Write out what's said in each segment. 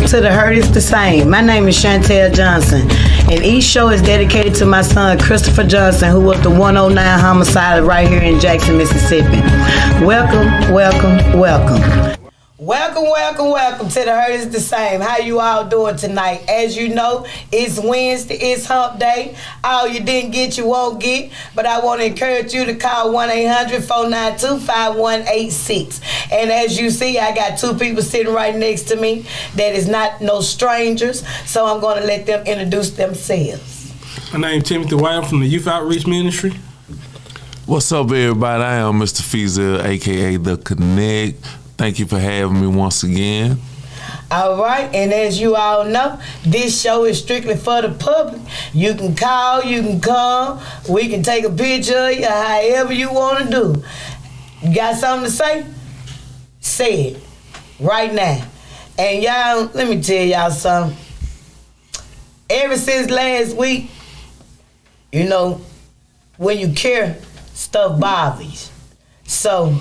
to The Hurt is the Same. My name is Shantell Johnson, and each show is dedicated to my son, Christopher Johnson, who was the 109 homicide right here in Jackson, Mississippi. Welcome, welcome, welcome. Welcome, welcome, welcome to The Hurt is the Same. How you all doing tonight? As you know, it's Wednesday, it's hump day. All you didn't get, you won't get. But I want to encourage you to call 1-800-492-5186. And as you see, I got two people sitting right next to me that is not no strangers. So I'm going to let them introduce themselves. My name is Timothy White. I'm from the Youth Outreach Ministry. What's up, everybody? I am Mr. Feezel, a.k.a. The Connect. Thank you for having me once again. All right, and as you all know, this show is strictly for the public. You can call, you can come, we can take a picture of you, however you want to do. You got something to say? Say it right now. And y'all, let me tell y'all something. Ever since last week, you know, when you care, stuff bothers you. So,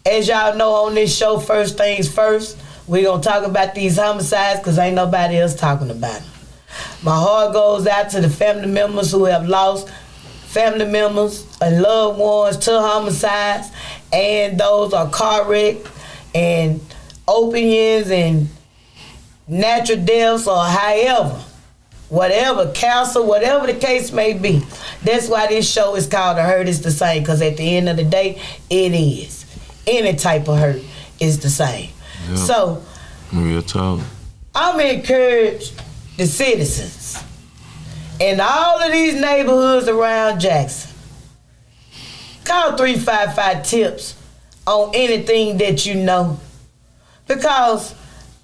as y'all know on this show, first things first, we're going to talk about these homicides because ain't nobody else talking about them. My heart goes out to the family members who have lost family members and loved ones to homicides, and those are car wrecks and opinions and natural deaths or however, whatever, cancer, whatever the case may be. That's why this show is called The Hurt is the Same, because at the end of the day, it is. Any type of hurt is the same. Yep. So, real talk. I'm encourage the citizens in all of these neighborhoods around Jackson. Call 355-TIPS on anything that you know. Because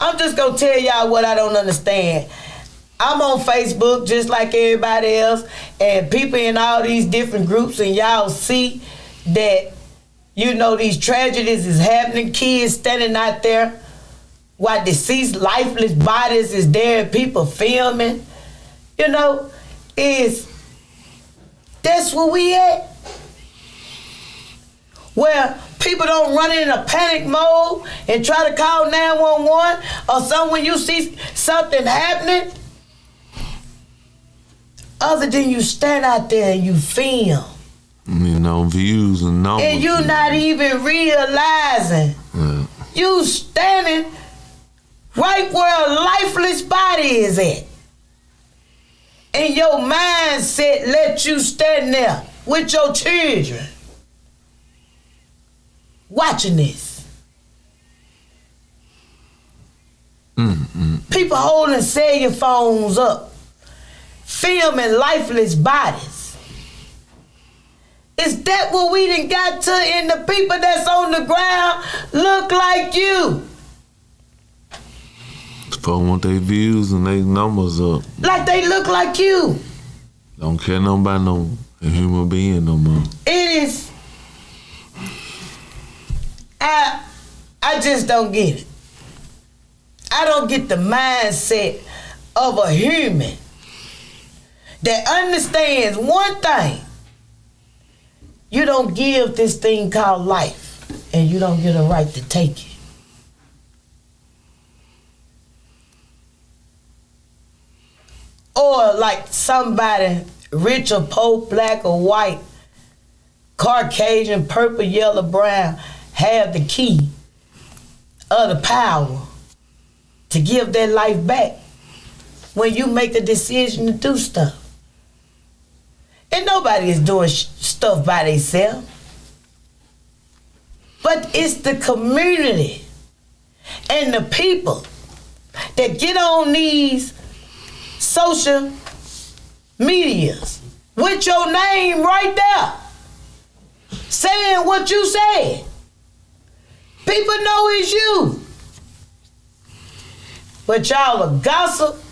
I'm just going to tell y'all what I don't understand. I'm on Facebook just like everybody else, and people in all these different groups, and y'all see that, you know, these tragedies is happening. Kids standing out there while deceased, lifeless bodies is there and people filming. You know, that's where we at. Where people don't run in a panic mode and try to call 911 or something when you see something happening. Other than you stand out there and you film. You know, views and numbers. And you not even realizing. Yeah. You standing right where a lifeless body is at. And your mindset let you stand there with your children. Watching this. People holding cellular phones up. Filming lifeless bodies. Is that what we done got to, and the people that's on the ground look like you? People want their views and their numbers up. Like they look like you. Don't care nothing about no human being no more. It is. I just don't get it. I don't get the mindset of a human that understands one thing. You don't give this thing called life, and you don't get a right to take it. Or like somebody, rich or poor, black or white, Caucasian, purple, yellow, brown, have the key of the power to give their life back when you make a decision to do stuff. And nobody is doing stuff by themselves. But it's the community and the people that get on these social medias with your name right there, saying what you said. People know it's you. But y'all are gossip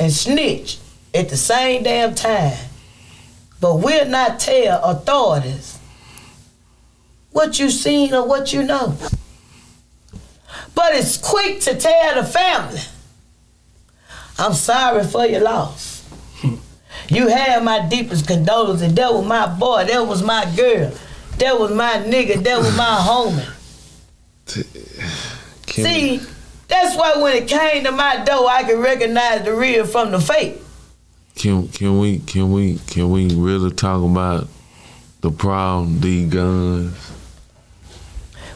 and snitch at the same damn time. But we'll not tell authorities what you seen or what you know. But it's quick to tell the family, I'm sorry for your loss. You have my deepest condolences. That was my boy, that was my girl, that was my nigga, that was my homie. See, That's why when it came to my door, I could recognize the real from the fake. Can we really talk about the problem, these guns?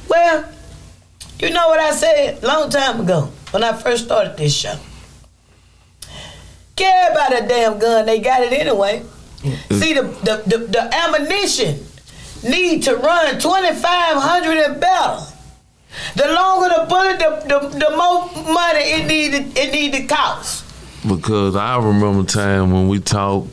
Well, you know what I said a long time ago when I first started this show. Care about a damn gun, they got it anyway. See, the ammunition need to run 2,500 and better. The longer the bullet, the more money it need to cost. Because I remember a time when we talked,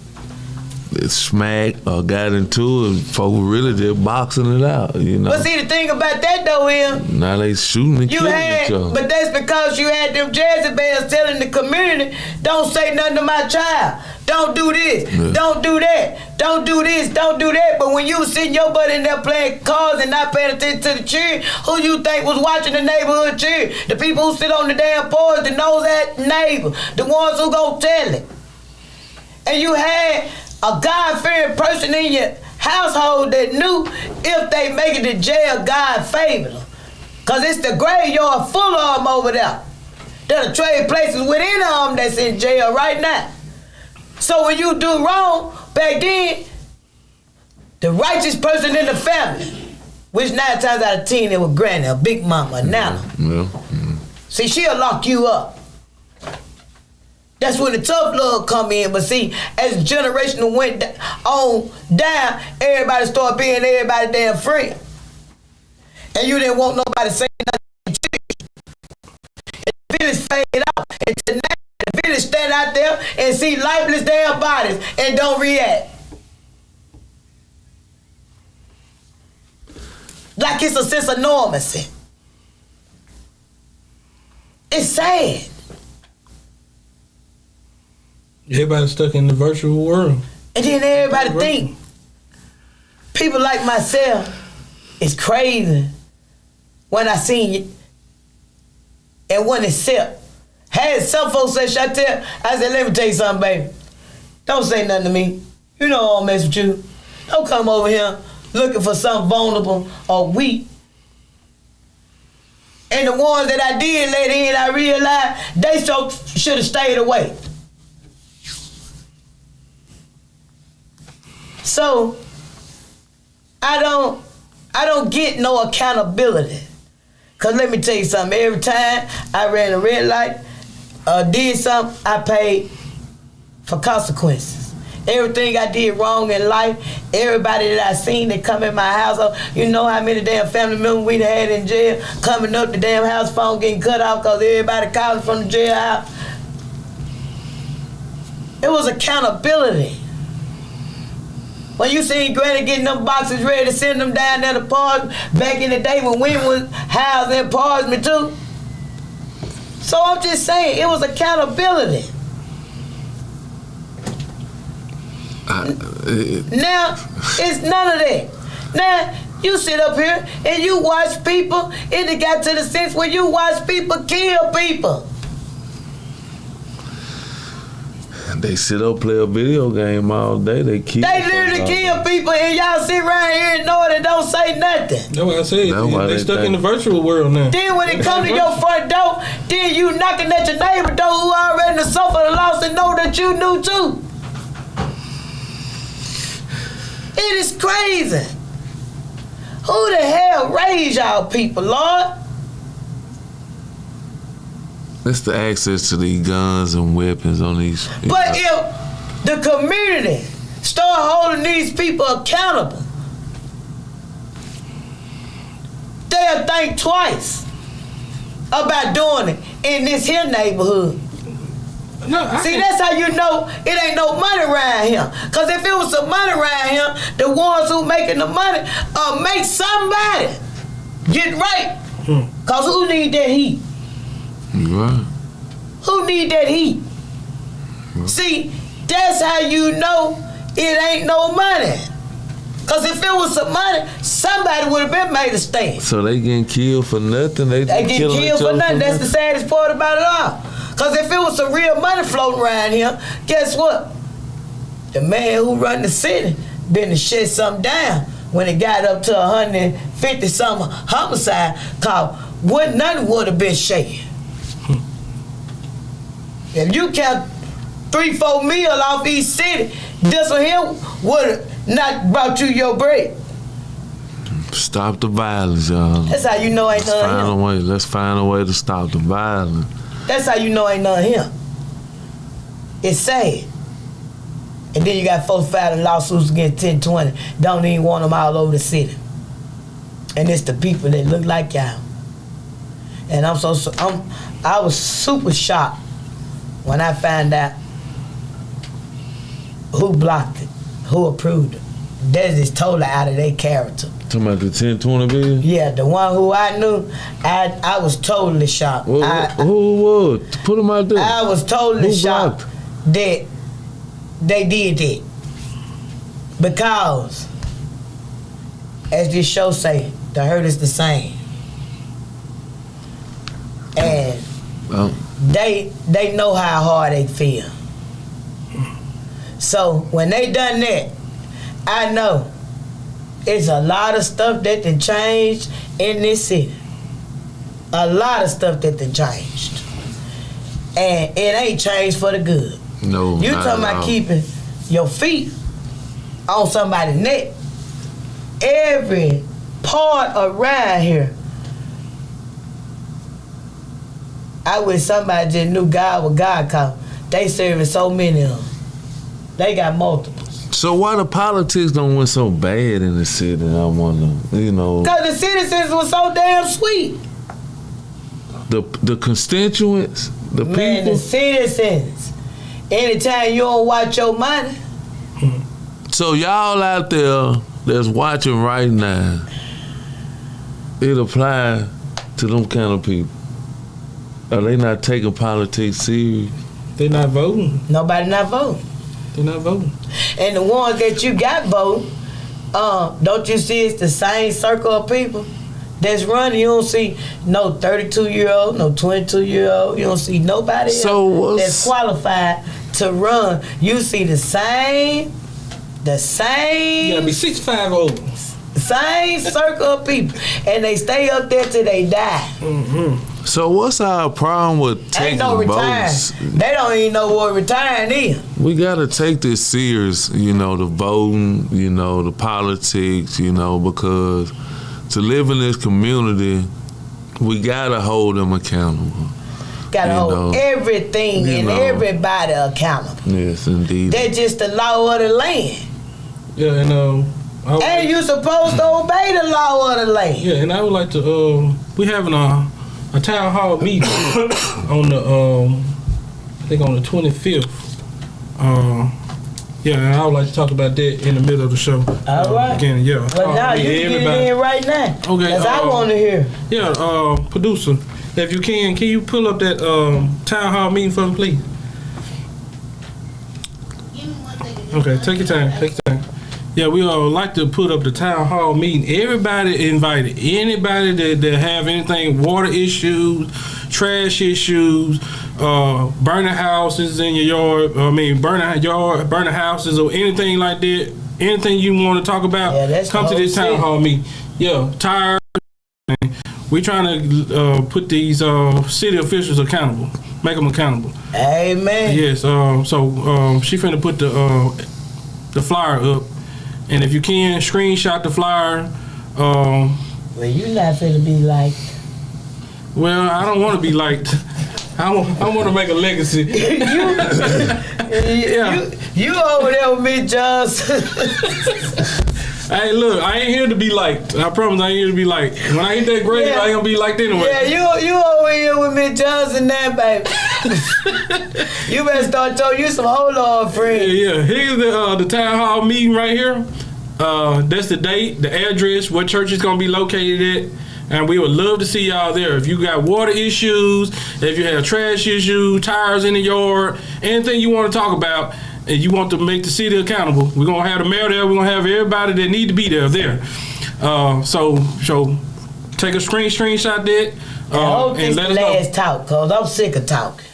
smack or got into it, folks were really just boxing it out, you know. But see, the thing about that though is, now they shooting and killing each other. but that's because you had them Jezebels telling the community, don't say nothing to my child. Don't do this, don't do that, don't do this, don't do that. But when you was sitting your butt in there playing cards and not paying attention to the children, who you think was watching the neighborhood children? The people who sit on the damn porch, the nose at neighbor, the ones who gon' tell it. And you had a God-fearing person in your household that knew if they make it to jail, God favored them. Because it's the graveyard full of them over there. That'll trade places within them that's in jail right now. So when you do wrong, back then, the righteous person in the family, which 9 times out of 10 it was granny, a big mama, a nana. See, she'll lock you up. That's when the tough love come in. But see, as the generation went on down, everybody started being everybody's damn friend. And you didn't want nobody saying nothing to you. And the village faded out. And tonight, the village stand out there and see lifeless damn bodies and don't react. Like it's a sense of normalcy. It's sad. Everybody's stuck in the virtual world. And then everybody think people like myself is crazy when I seen you and wouldn't accept. Had some folks say, Shantell, I said, let me tell you something, baby. Don't say nothing to me. You know I don't mess with you. Don't come over here looking for something vulnerable or weak. And the ones that I did let in, I realized they should have stayed away. So I don't get no accountability. Cause let me tell you something, every time I ran a red light or did something, I paid for consequences. Everything I did wrong in life, everybody that I seen that come in my house, you know how many damn family members we had in jail, coming up the damn house phone getting cut off cause everybody calling from the jailhouse. It was accountability. When you seen Granny getting them boxes ready to send them down there to Parchment back in the day when we was housed in Parchment too. So I'm just saying, it was accountability. Now, it's none of that. Now, you sit up here and you watch people, and it got to the sense where you watch people kill people. They sit up, play a video game all day. They literally kill people, and y'all sit around here and know it and don't say nothing. That's what I said. They stuck in the virtual world now. Then when it come to your front door, then you knocking at your neighbor door who already done suffered a loss and know that you knew too. It is crazy. Who the hell raised y'all people, Lord? It's the access to these guns and weapons on these. But if the community start holding these people accountable, they'll think twice about doing it in this here neighborhood. See, that's how you know it ain't no money around here. Because if it was some money around here, the ones who making the money make somebody get right. Because who need that heat? Right. Who need that heat? Right. See, that's how you know it ain't no money. Because if it was some money, somebody would have been made a stand. So they getting killed for nothing? They get killed for nothing. That's the saddest part about it all. Because if it was some real money floating around here, guess what? The man who run the city been to shut something down when it got up to 150 something homicide, cause nothing would have been shaken. If you count 3-4 meals off each city, this one here would have not brought you your bread. Stop the violence, y'all. That's how you know ain't none of him. Let's find a way to stop the violence. That's how you know ain't none of him. It's sad. And then you got folks filing lawsuits against 1020. Don't even want them all over the city. And it's the people that look like y'all. And I was super shocked when I found out who blocked it, who approved it. That is totally out of their character. Talking about the 1020 bill? Yeah, the one who I knew, I was totally shocked. Who was? Put them out there. I was totally shocked that they did that. Because, as this show say, the hurt is the same. And they know how hard they feel. So when they done that, I know it's a lot of stuff that done changed in this city. A lot of stuff that done changed. And it ain't changed for the good. No. You talking about keeping your feet on somebody's neck. Every part around here, I wish somebody just knew God what God called. They serving so many of them. They got multiples. So why the politics don't went so bad in the city? I wonder, Because the citizens were so damn sweet. The constituents, the people. The citizens. Anytime you don't watch your money. So y'all out there that's watching right now, it apply to them kind of people. Are they not taking politics serious? They not voting. Nobody not voting. They not voting. And the ones that you got voting, don't you see it's the same circle of people that's running? You don't see no 32-year-old, no 22-year-old. You don't see nobody else that's qualified to run. You see the same. You gotta be 6'5" old. Same circle of people, and they stay up there till they die. Mm-hmm. So what's our problem with taking votes? They don't even know what retiring is. We gotta take this serious, the voting, the politics, because to live in this community, we gotta hold them accountable. Gotta hold everything and everybody accountable. Yes, indeed. They're just the law of the land. Yeah, and and you supposed to obey the law of the land. Yeah, and I would like to. We having a town hall meeting on the I think on the 25th. Yeah, and I would like to talk about that in the middle of the show. All right. Again, yeah. Well, now you can get it in right now. Okay. Because I want to hear. Yeah, producer, if you can you pull up that town hall meeting for me, please? Okay, take your time. Yeah, we like to put up the town hall meeting. Everybody invited. Anybody that have anything, water issues, trash issues, burning houses in your yard. Burning houses or anything like that. Anything you want to talk about, come to this town hall meeting. Yeah, tired. We trying to put these city officials accountable. Make them accountable. Amen. Yes. So she finna put the flyer up. And if you can, screenshot the flyer. Well, you not finna be liked. Well, I don't want to be liked. I want to make a legacy. You over there with me, Johnson. Hey, look, I ain't here to be liked. I promise I ain't here to be liked. When I hit that grade, I ain't gonna be liked anyway. Yeah, you over here with me, Johnson, now, baby. You better start telling you some hold on, friend. Yeah. Here's the town hall meeting right here. That's the date, the address, what church is gonna be located at. And we would love to see y'all there. If you got water issues, if you have trash issues, tires in the yard, anything you want to talk about, and you want to make the city accountable, we're going to have the mayor there. We're going to have everybody that need to be there. So take a screenshot that. And let us last talk, because I'm sick of talking.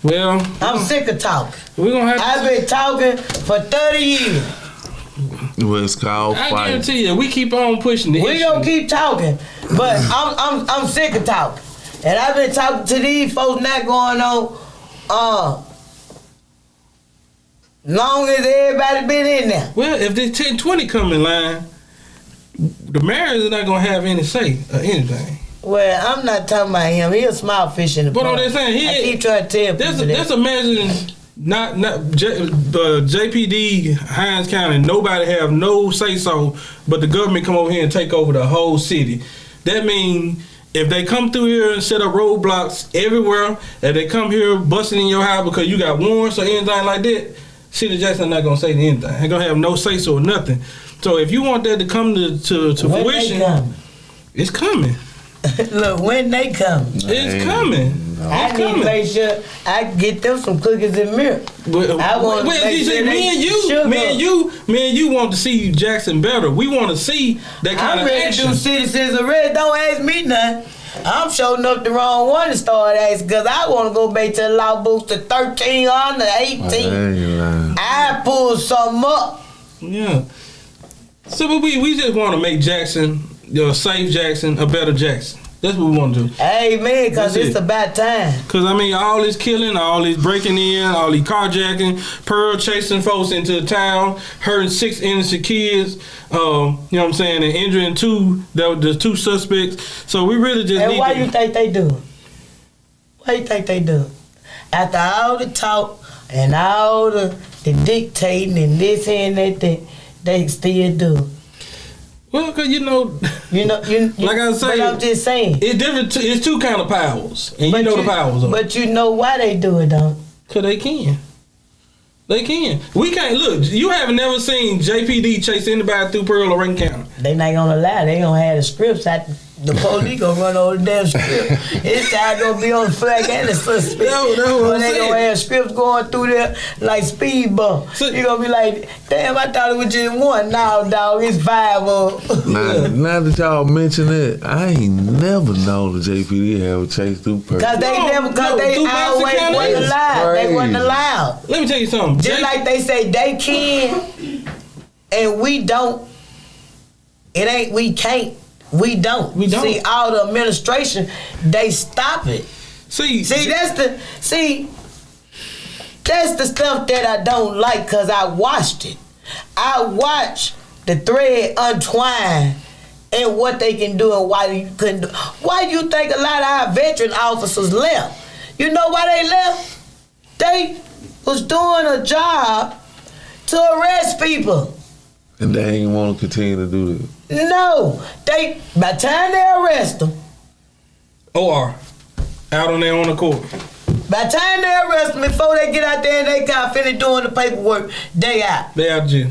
Well, I'm sick of talking. We're gonna have I've been talking for 30 years. Well, it's called I fight. guarantee you, we keep on pushing it. We gonna keep talking, but I'm sick of talking, and I've been talking to these folks now going on Long as everybody been in there. Well, if this 1020 come in line, the mayor is not gonna have any say or anything. Well, I'm not talking about him. He a small fish in the But pond. I'm just saying, I keep trying to tell people that's imagining JPD Hines County. Nobody have no say so, but the government come over here and take over the whole city. That means if they come through here and set up roadblocks everywhere, if they come here busting in your house because you got warrants or anything like that, City of Jackson not gonna say anything. They gonna have no say so or nothing. So if you want that to come to fruition, it's coming. Look, when they come, it's coming. I need to make sure I get them some cookies and milk. I want to make sure me and you want to see Jackson better. We want to see that kind I'm of ready action. to do citizens arrest. Don't ask me nothing. I'm showing up the wrong one to start asking because I want to go back to the law books to 13 on to 18. I pull something up. Yeah. So but we just want to make Jackson, safe Jackson, a better Jackson. That's what we want to do. Amen, because it's about time. Because, I mean, all this killing, all this breaking in, all these carjacking, Pearl chasing folks into the town, hurting 6 innocent kids, you know what I'm saying, and injuring the 2 suspects. So we really just and need why to... you think they do it? Why you think they do it? After all the talk and all the dictating and this and that, they still do it. Well, because you know, like I say, but I'm just saying, it's different. It's 2 kind of powers, and you know the powers of it. But you know why they do it, though? Because they can. They can. We can't look. You haven't never seen JPD chase anybody through Pearl or Rankin County. They not gonna lie. They gonna have the scripts. The police gonna run over the damn script. It's time gonna be on the flag and the suspect. That's what I'm they saying. gonna have scripts going through there like speed bump. So, you gonna be like, damn, I thought it was just 1. Now, dog, it's 5 of them. Now that y'all mention it, I ain't never known the JPD have a chase through Pearl. Cause they always wasn't allowed. They wasn't allowed. Let me tell you something. Just like they say they can, and we don't. It ain't we can't. We don't. See, all the administration, they stop it. See, that's the stuff that I don't like because I watched it. I watched the thread untwine and what they can do and why you couldn't do. Why you think a lot of our veteran officers left? You know why they left? They was doing a job to arrest people. And they ain't want to continue to do this. No, by the time they arrest them, OR, out on their own accord. By the time they arrest them, before they get out there and they got finished doing the paperwork, they out. They out of jail.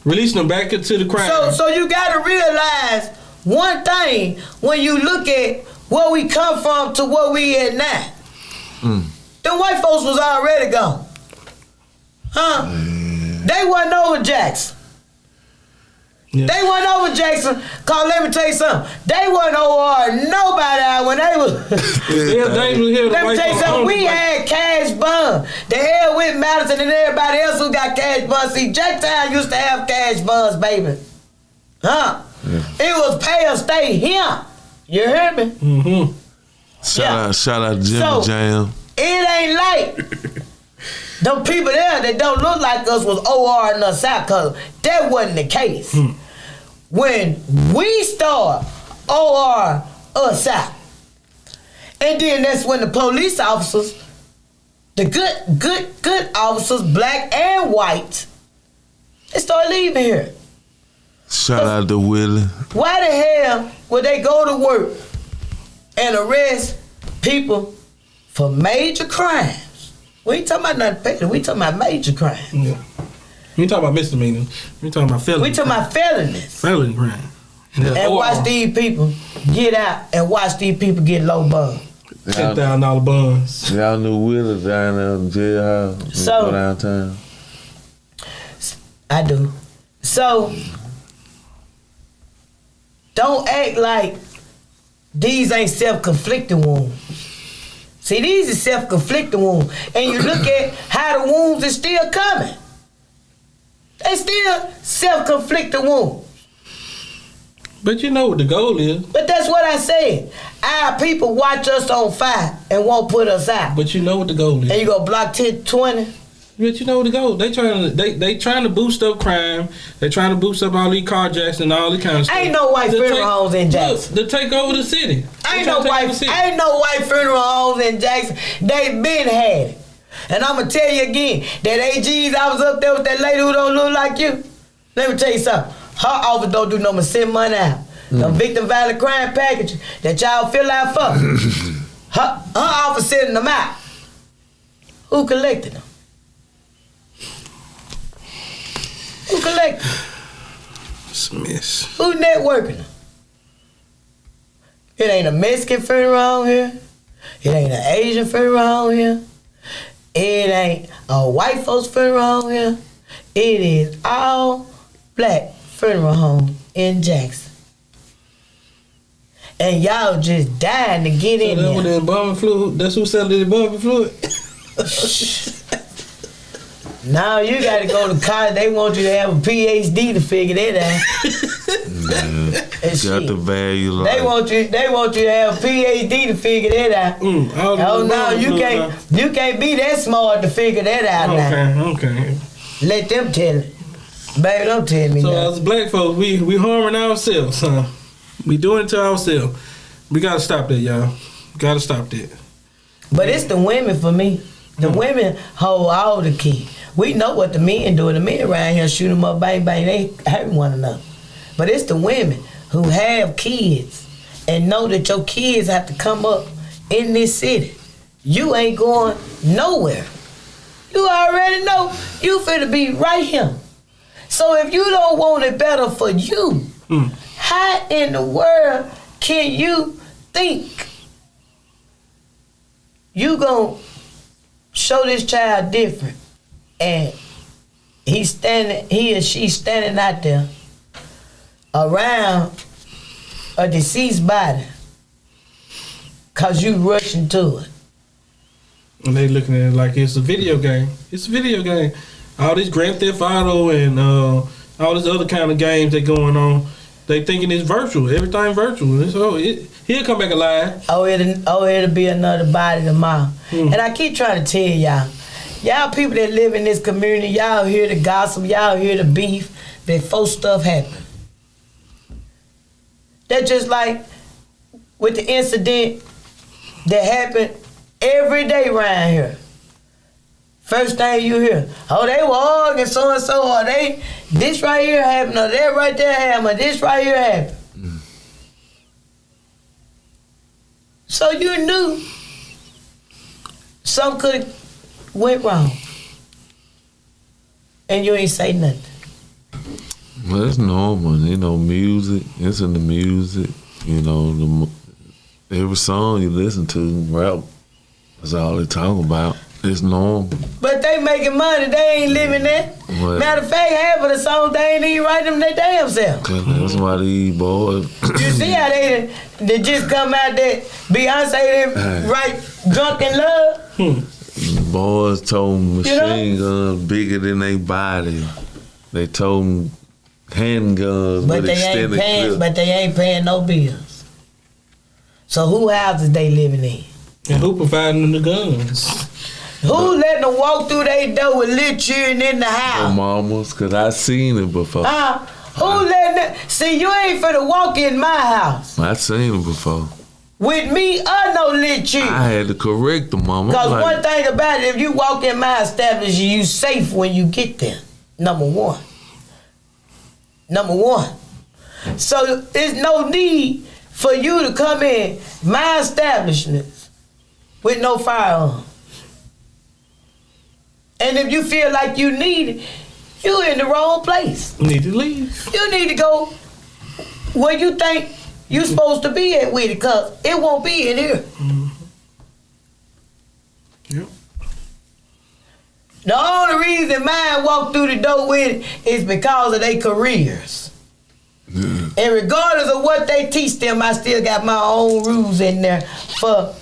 Releasing them back into the crime. So you got to realize one thing when you look at where we come from to where we at now. Them white folks was already gone. Huh? They wasn't over Jackson. Yeah. They wasn't over Jackson, cause let me tell you something. They wasn't over nobody out when they was. Let me tell you something. We had cash bonds. The hell with Madison and everybody else who got cash bonds. See, Jacktown used to have cash bonds, baby. Huh? Yeah. It was pay or stay here. You hear me? Mm-hmm. Shout out Jimmy Jam. It ain't like them people there that don't look like us was OR in the South, cause that wasn't the case. When we start OR us out, and then that's when the police officers, the good officers, black and white, they start leaving here. Shout out to Willie. Why the hell would they go to work and arrest people for major crimes? We ain't talking about nothing petty. We talking about major crimes. Yeah. We ain't talking about misdemeanors. We talking about felonies. We talking about felonies. Felony crime. And watch these people get out and watch these people get low bond. $10,000 bonds. Y'all knew Willie down there in jailhouse. So go downtown. I do. So don't act like these ain't self-conflicting wounds. See, these is self-conflicting wounds. And you look at how the wounds is still coming. They still self-conflicting wounds. But you know what the goal is. But that's what I said. Our people watch us on fire and won't put us out. But you know what the goal is. And you go block 10, 20. But you know what the goal? They trying to boost up crime. They trying to boost up all these carjacks and all these kind of stuff. Ain't no white funeral homes in Jackson. Look, to take over the city. Ain't no white funeral homes in Jackson. They been had it. And I'm gonna tell you again, that AGs, I was up there with that lady who don't look like you. Let me tell you something. Her office don't do nothing but send money out. The victim violent crime package that y'all fill out for. her office sending them out. Who collected them? Who collected them? It's a mess. Who networking them? It ain't a Mexican funeral around here. It ain't an Asian funeral around here. It ain't a white folks funeral around here. It is all black funeral home in Jackson. And y'all just dying to get in there. That embalming fluid. That's who selling the embalming fluid. Now you got to go to college. They want you to have a PhD to figure that out. Got the value. They want you to have a PhD to figure that out. Oh no, you can't be that smart to figure that out now. Okay. Let them tell it. Baby, don't tell me So nothing. as black folks, we harming ourselves, huh? We doing it to ourselves. We gotta stop that, y'all. Gotta stop that. But it's the women for me. The women hold all the key. We know what the men do. The men around here shoot them up, bang, bang. They hurt one another. But it's the women who have kids and know that your kids have to come up in this city. You ain't going nowhere. You already know you finna be right here. So if you don't want it better for you, how in the world can you think you gonna show this child different? And he or she standing out there around a deceased body cause you rushing to it. And they looking at it like it's a video game. It's a video game. All this Grand Theft Auto and all this other kind of games that going on, they thinking it's virtual. Everything virtual. He'll come back alive. It'll be another body tomorrow. And I keep trying to tell y'all people that live in this community, y'all hear the gossip, y'all hear the beef, before stuff happen. That's just like with the incident that happened every day around here. First thing you hear, they were arguing so and so, or this right here happened, or that right there happened, or this right here happened. So you knew something could have went wrong, and you ain't say nothing. Well, it's normal, music. It's in the music, every song you listen to, rap. That's all they talk about. It's normal. But they making money. They ain't living that. Well, matter of fact, half of the songs they ain't even write them their damn self. That's why these boys. You see how they just come out there, Beyonce write Drunk in Love? Boys told them machine guns bigger than their body. They told them handguns with extended clips. But they ain't paying no bills. So who houses they living in? And who providing them the guns? Who letting them walk through their door with little children in the house? The mamas, because I seen it before. Who letting them? See, you ain't finna walk in my house. I seen it before. With me or no little children. I had to correct the mama. Because one thing about it, if you walk in my establishment, you safe when you get there. Number one. So there's no need for you to come in my establishments with no firearm. And if you feel like you need it, you in the wrong place. You need to leave. You need to go where you think you supposed to be at with it, because it won't be in here. Yep. The only reason mine walk through the door with it is because of their careers. And regardless of what they teach them, I still got my own rules in there for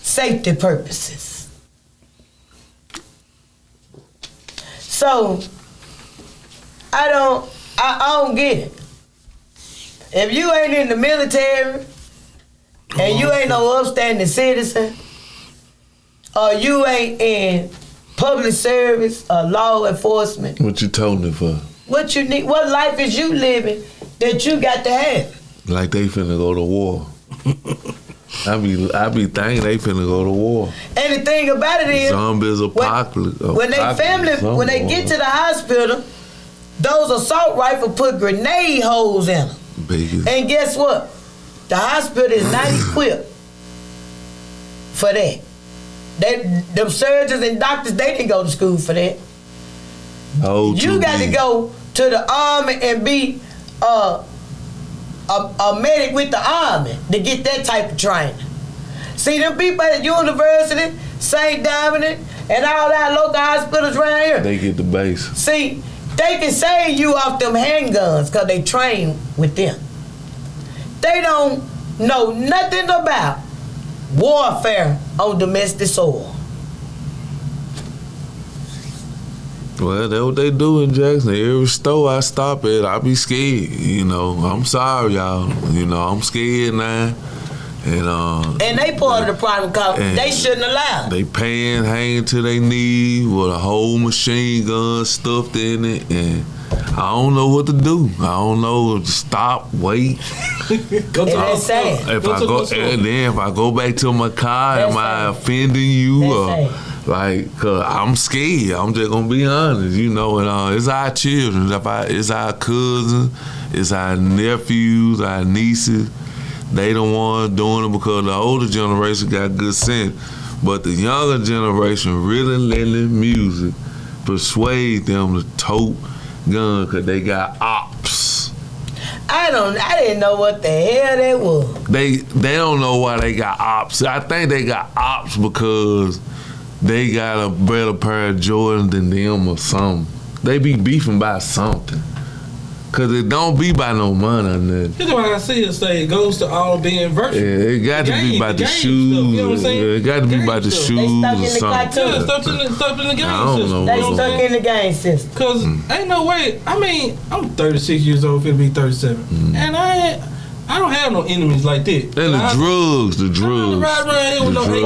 safety purposes. So I don't get it. If you ain't in the military and you ain't no upstanding citizen, or you ain't in public service or law enforcement. What you told me for? What you need? What life is you living that you got to have? Like they finna go to war. I be thinking they finna go to war. And the thing about it is, zombies apocalypse. When they get to the hospital, those assault rifles put grenade holes in them. Biggest. And guess what? The hospital is not equipped for that. Them surgeons and doctors, they didn't go to school for that. Oh, you got to go to the army and be a medic with the army to get that type of training. See, them people at the university, St. Dominic, and all our local hospitals around here, they get the base. See, they can save you off them handguns because they train with them. They don't know nothing about warfare on domestic soil. Well, that's what they do in Jackson. Every store I stop at, I be scared. You know, I'm sorry, y'all. You know, I'm scared now. And they part of the problem because they shouldn't allow. They pants hanging to their knees with a whole machine gun stuffed in it, and I don't know what to do. I don't know. Stop, wait. Go to that's sad. If I go back to my car, that's am I sad. offending you? That's sad. Like, cause I'm scared. I'm just gonna be honest, you know. And it's our children, it's our cousins, it's our nephews, our nieces. They the ones doing it because the older generation got good sense, but the younger generation really letting the music persuade them to tote guns because they got ops. I didn't know what the hell that was. They don't know why they got ops. I think they got ops because they got a better pair of Jordans than them or something. They be beefing by something. Cause it don't be by no money or nothing. That's why I see it say it goes to all being virtual. Yeah, it got to be about the shoes. Stuff, you know what I'm saying? Yeah, it got to be about the shoes They or stuck in the something. cartoon. Yeah, stuff in the game I don't system. know They what stuck in the game system. Cause ain't no way. I mean, I'm 36 years old, finna be 37, and I don't have no enemies like that. And the drugs. Right around here with no drugs.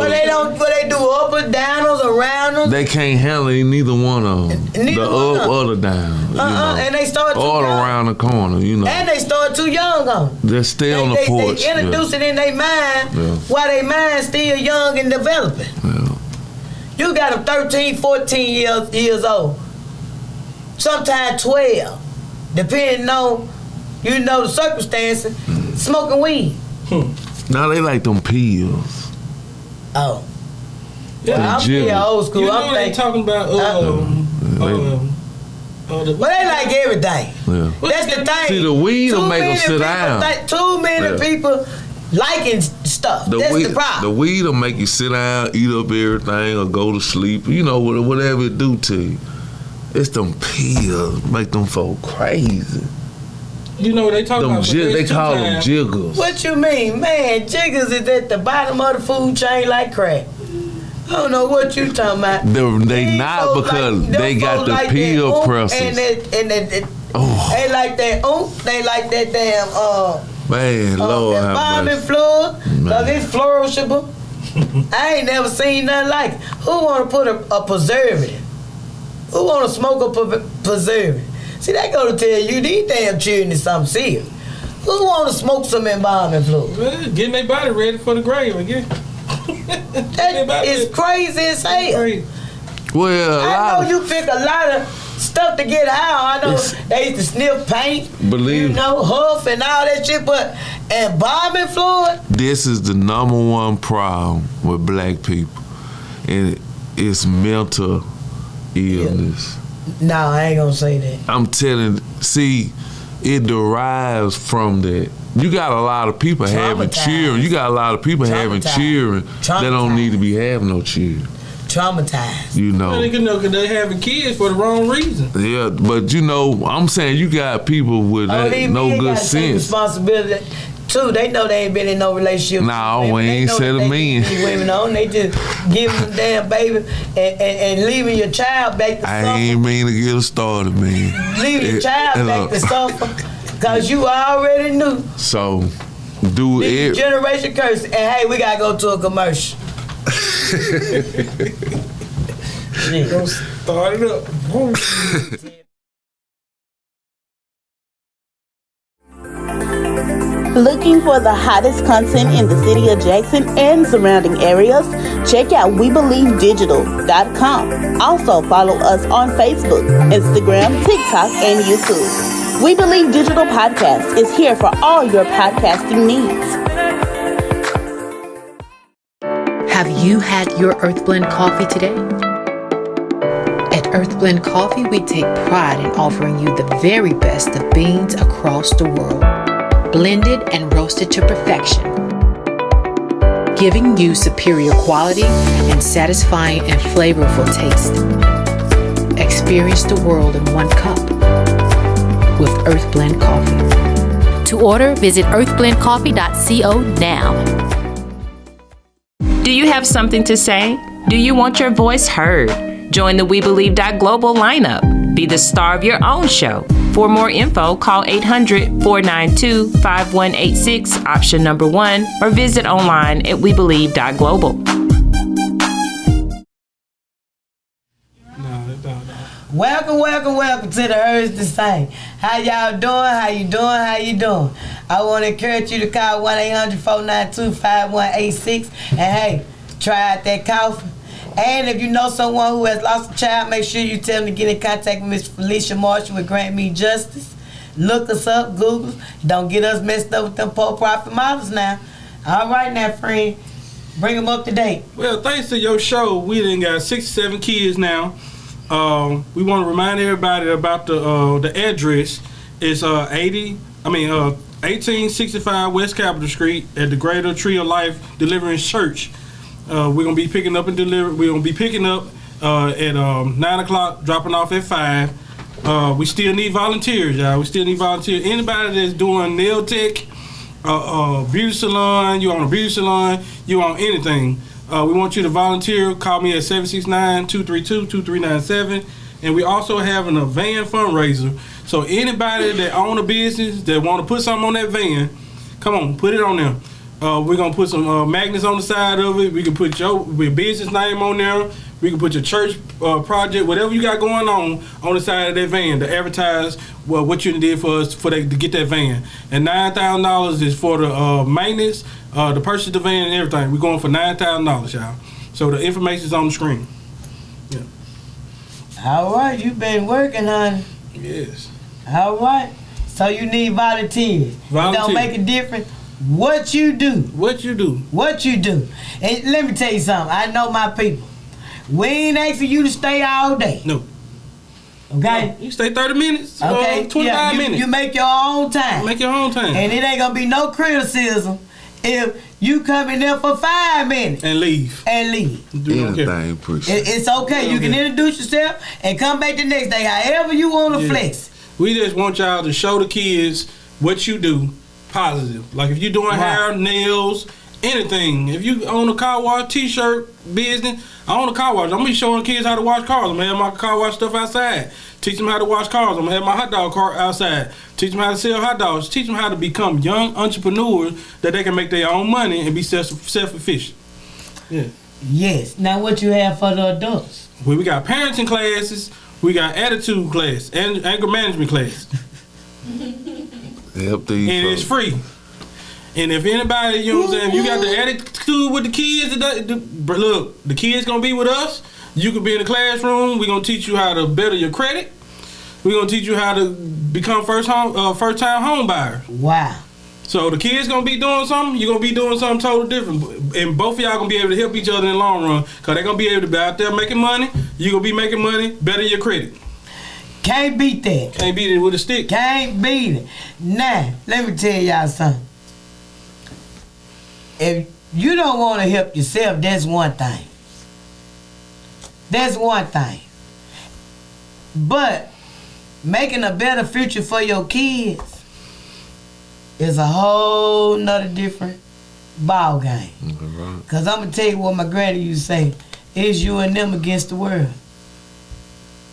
What they do up or down or around them? They can't handle it, neither one of them. Neither the one up of or the down. You know. And they start too All young. around the corner, you know. And they start too young on them. They stay on the porch. They introduce it in their mind while their mind still young and developing. Yeah. You got them 13, 14 years old. Sometimes 12. Depending on, the circumstances, smoking weed. Now they like them pills. Oh. Yeah, Well, I'm still old school. You know I'm they talking about Well, they like everything. Yeah. That's the thing. See, the weed will Too make them many sit people down. Too many people liking stuff. That's weed, the problem. The weed will make you sit down, eat up everything, or go to sleep. You know, whatever it do to you. It's them pills make them folk crazy. You know what they talking about? They call them jiggers. What you mean? Man, jiggers is at the bottom of the food chain like crack. I don't know what you talking about. They not because they got the pill presses. And they like that they like that damn man, Lord have embalming mercy. fluid, because it's flourishable. I ain't never seen nothing like it. Who want to put a preservative? Who want to smoke a preservative? See, they go to tell you these damn children is something serious. Who want to smoke some embalming fluid? Well, getting their body ready for the grave again. That is crazy as hell. Well, I know you pick a lot of stuff to get high. I know they used to sniff paint, huff and all that shit, but embalming fluid? This is the number one problem with black people, and it's mental illness. No, I ain't gonna say that. I'm telling, see, it derives from that. You got a lot of people having children. You got a lot of people having children that don't need to be having no children. Traumatized. You know. Well, they can know because they having kids for the wrong reason. Yeah, but I'm saying you got people with no good sense. Responsibility too. They know they ain't been in no relationship. No, we ain't said a man. Women on, they just giving them damn baby and leaving your child back to suffer. I ain't mean to get it started, man. Leaving your child back to suffer because you already knew. So, Do This it. generation curse. And hey, we gotta go to a commercial. Go start it up. Looking for the hottest content in the city of Jackson and surrounding areas? Check out WeBelieveDigital.com. Also follow us on Facebook, Instagram, TikTok, and YouTube. We Believe Digital Podcast is here for all your podcasting needs. Have you had your Earthblend coffee today? At Earthblend Coffee, we take pride in offering you the very best of beans across the world, blended and roasted to perfection, giving you superior quality and satisfying and flavorful taste. Experience the world in one cup with Earthblend Coffee. To order, visit earthblendcoffee.co now. Do you have something to say? Do you want your voice heard? Join the We Believe Global lineup. Be the star of your own show. For more info, call 800-492-5186, option number 1, or visit online at webelieve.global. Welcome to the Urge to Sing. How y'all doing? I want to encourage you to call 1-800-492-5186. And hey, try out that coffee. And if you know someone who has lost a child, make sure you tell them to get in contact with Miss Felicia Marshall with Grant Me Justice. Look us up, Google. Don't get us messed up with them poor profit models now. All right now, friend. Bring them up to date. Well, thanks to your show, we done got 67 kids now. We want to remind everybody about the address. It's 1865 West Capitol Street at the Greater Tree of Life Deliverance Church. We're gonna be picking up and delivering. We're gonna be picking up at 9 o'clock, dropping off at 5. We still need volunteers, y'all. We still need volunteers. Anybody that's doing nail tech, beauty salon, you on a beauty salon, you on anything. We want you to volunteer. Call me at 769-232-2397. And we also having a van fundraiser. So anybody that own a business that want to put something on that van, come on, put it on there. We're going to put some magnets on the side of it. We can put your business name on there. We can put your church project, whatever you got going on the side of that van to advertise what you did for us to get that van. And $9,000 is for the maintenance, to purchase the van and everything. We're going for $9,000, y'all. So the information is on the screen. Yeah. All right, you've been working, honey. Yes. All right. So you need volunteers. It don't make a difference what you do. What you do. And let me tell you something. I know my people. We ain't asking you to stay all day. No. Okay? No, you stay 30 minutes. Okay. 25 minutes. You make your own time. Make your own time. And it ain't gonna be no criticism if you come in there for 5 minutes. And leave. Anything, push. It's okay. You can introduce yourself and come back the next day, however you want to flex. We just want y'all to show the kids what you do positive. Like if you're doing hair, nails, anything. If you own a car wash, t-shirt business, I own a car wash. I'm gonna be showing kids how to wash cars. I'm gonna have my car wash stuff outside. Teach them how to wash cars. I'm gonna have my hot dog cart outside. Teach them how to sell hot dogs. Teach them how to become young entrepreneurs that they can make their own money and be self-sufficient. Yeah. Yes. Now what you have for the adults? Well, we got parenting classes. We got attitude class and anger management class. Help these and folks. it's free. And if anybody, you know what I'm saying, if you got the attitude with the kids, look, the kids gonna be with us. You can be in the classroom. We're gonna teach you how to better your credit. We're gonna teach you how to become first time home buyers. Wow. So the kids gonna be doing something, you're gonna be doing something totally different. And both of y'all gonna be able to help each other in the long run. Cause they're gonna be able to be out there making money. You gonna be making money, better your credit. Can't beat that. Can't beat it with a stick. Can't beat it. Now, let me tell y'all something. If you don't want to help yourself, that's one thing. That's one thing. But making a better future for your kids is a whole nother different ball game. Right. Cause I'm gonna tell you what my granny used to say: "It's you and them against the world."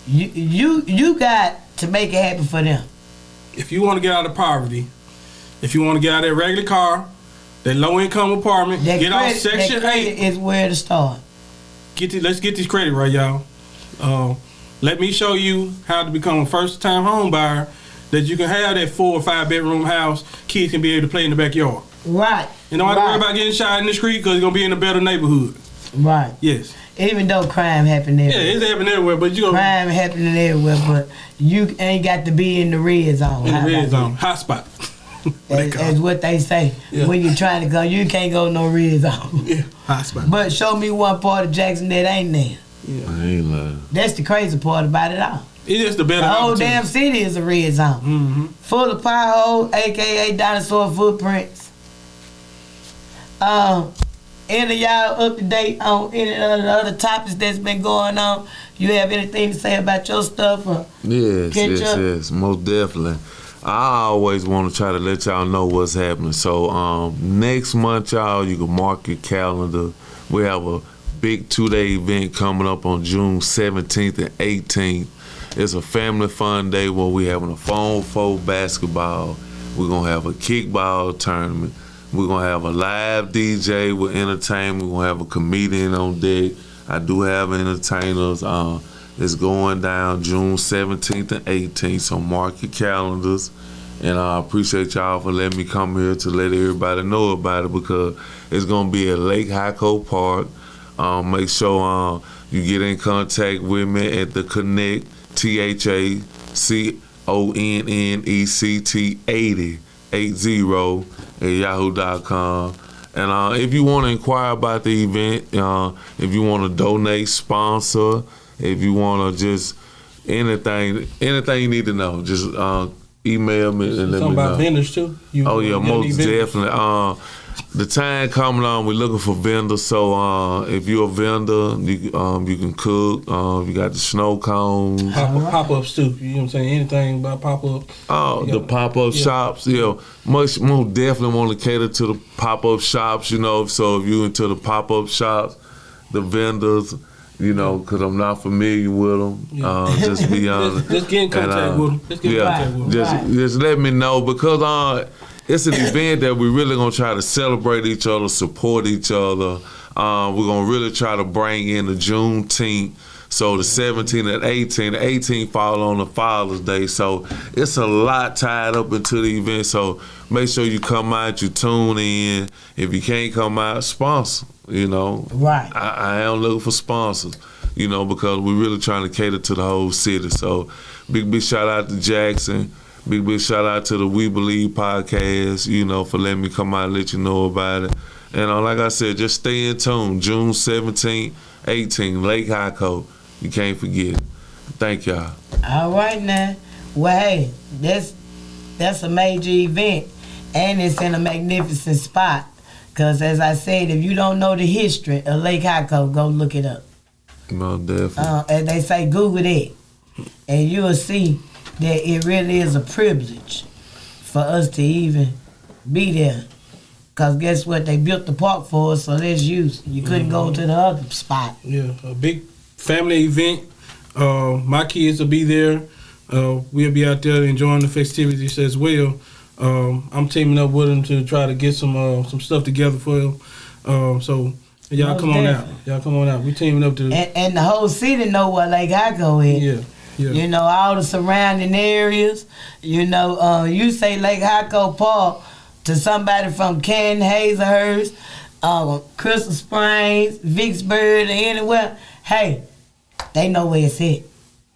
You got to make it happen for them. If you want to get out of poverty, if you want to get out of that regular car, That low income apartment. That Get credit, off Section that credit 8. is where to start. Let's get this credit right, y'all. Let me show you how to become a first time home buyer. That you can have that 4 or 5 bedroom house. Kids can be able to play in the backyard. Right. You don't have to worry about getting shot in the street because it's gonna be in a better neighborhood. Right. Yes. Even though crime happen everywhere. Yeah, it's happening everywhere, but you gonna crime happening everywhere, but you ain't got to be in the red zone. In the red zone, hot spot. That's what they say. Yeah. When you're trying to go, you can't go no red zone. Yeah, hot spot. But show me one part of Jackson that ain't there. Yeah. I ain't lying. That's the crazy part about it all. It's just the better. The whole damn city is a red zone. Mm-hmm. Full of potholes, aka dinosaur footprints. Any of y'all up to date on any of the other topics that's been going on? You have anything to say about your stuff? Or yes, most definitely. I always want to try to let y'all know what's happening. So next month, y'all, you can mark your calendar. We have a big 2-day event coming up on June 17th and 18th. It's a family fun day where we having a Phone 4 basketball. We're going to have a kickball tournament. We're going to have a live DJ with entertainment. We're going to have a comedian on deck. I do have entertainers. It's going down June 17th and 18th, so mark your calendars. And I appreciate y'all for letting me come here to let everybody know about it because it's going to be at Lake Hyco Park. Make sure you get in contact with me at the Connect, THACONNECT 80 at yahoo.com. And if you want to inquire about the event, if you want to donate, sponsor, if you want to just anything you need to know, just email me and let me know. Something about vendors too? Most definitely. The time coming on, we're looking for vendors. So if you're a vendor, you can cook. You got the snow cones. Pop-ups too. You know what I'm saying? Anything about pop-up. The pop-up shops. Most definitely want to cater to the pop-up shops. So if you're into the pop-up shops, the vendors, because I'm not familiar with them. Just be honest. Just get in contact with them. Just let me know because it's an event that we're really gonna try to celebrate each other, support each other. We're gonna really try to bring in the Juneteenth. So the 17th and 18th, the 18th fall on the Father's Day. So it's a lot tied up into the event. So make sure you come out, you tune in. If you can't come out, sponsor. Right. I am looking for sponsors. Because we're really trying to cater to the whole city. So big shout out to Jackson. Big shout out to the We Believe podcast, for letting me come out and let you know about it. And like I said, just stay in tune. June 17th, 18th, Lake Hyco. You can't forget it. Thank y'all. All right now. Well, hey, that's a major event, and it's in a magnificent spot. Because as I said, if you don't know the history of Lake Hyco, go look it up. No, definitely. As they say, Google it, and you will see that it really is a privilege for us to even be there. Because guess what? They built the park for us, so let's use it. You couldn't go to the other spot. Yeah, a big family event. My kids will be there. We'll be out there enjoying the festivities as well. I'm teaming up with them to try to get some stuff together for them. So y'all come on out. Y'all come on out. We teaming up to... And the whole city know what Lake Hyco is. Yeah. Yeah. All the surrounding areas. You say Lake Hyco Park to somebody from Canton, Hazelhurst, Crystal Springs, Vicksburg, or anywhere. Hey, they know where it's at.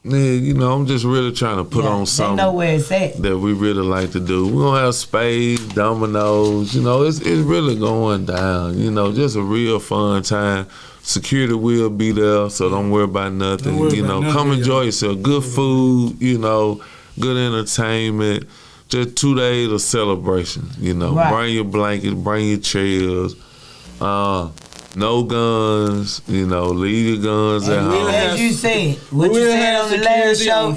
Yeah, I'm just really trying to put on something. They know where it's at. That we really like to do. We're going to have spades, dominoes. It's really going down. Just a real fun time. Security will be there, so don't worry about nothing. Come enjoy yourself. Good food, good entertainment. Just 2 days of celebration, Right. Bring your blankets, bring your chairs. No guns, leave your guns at home. As you said, what you said on the last show,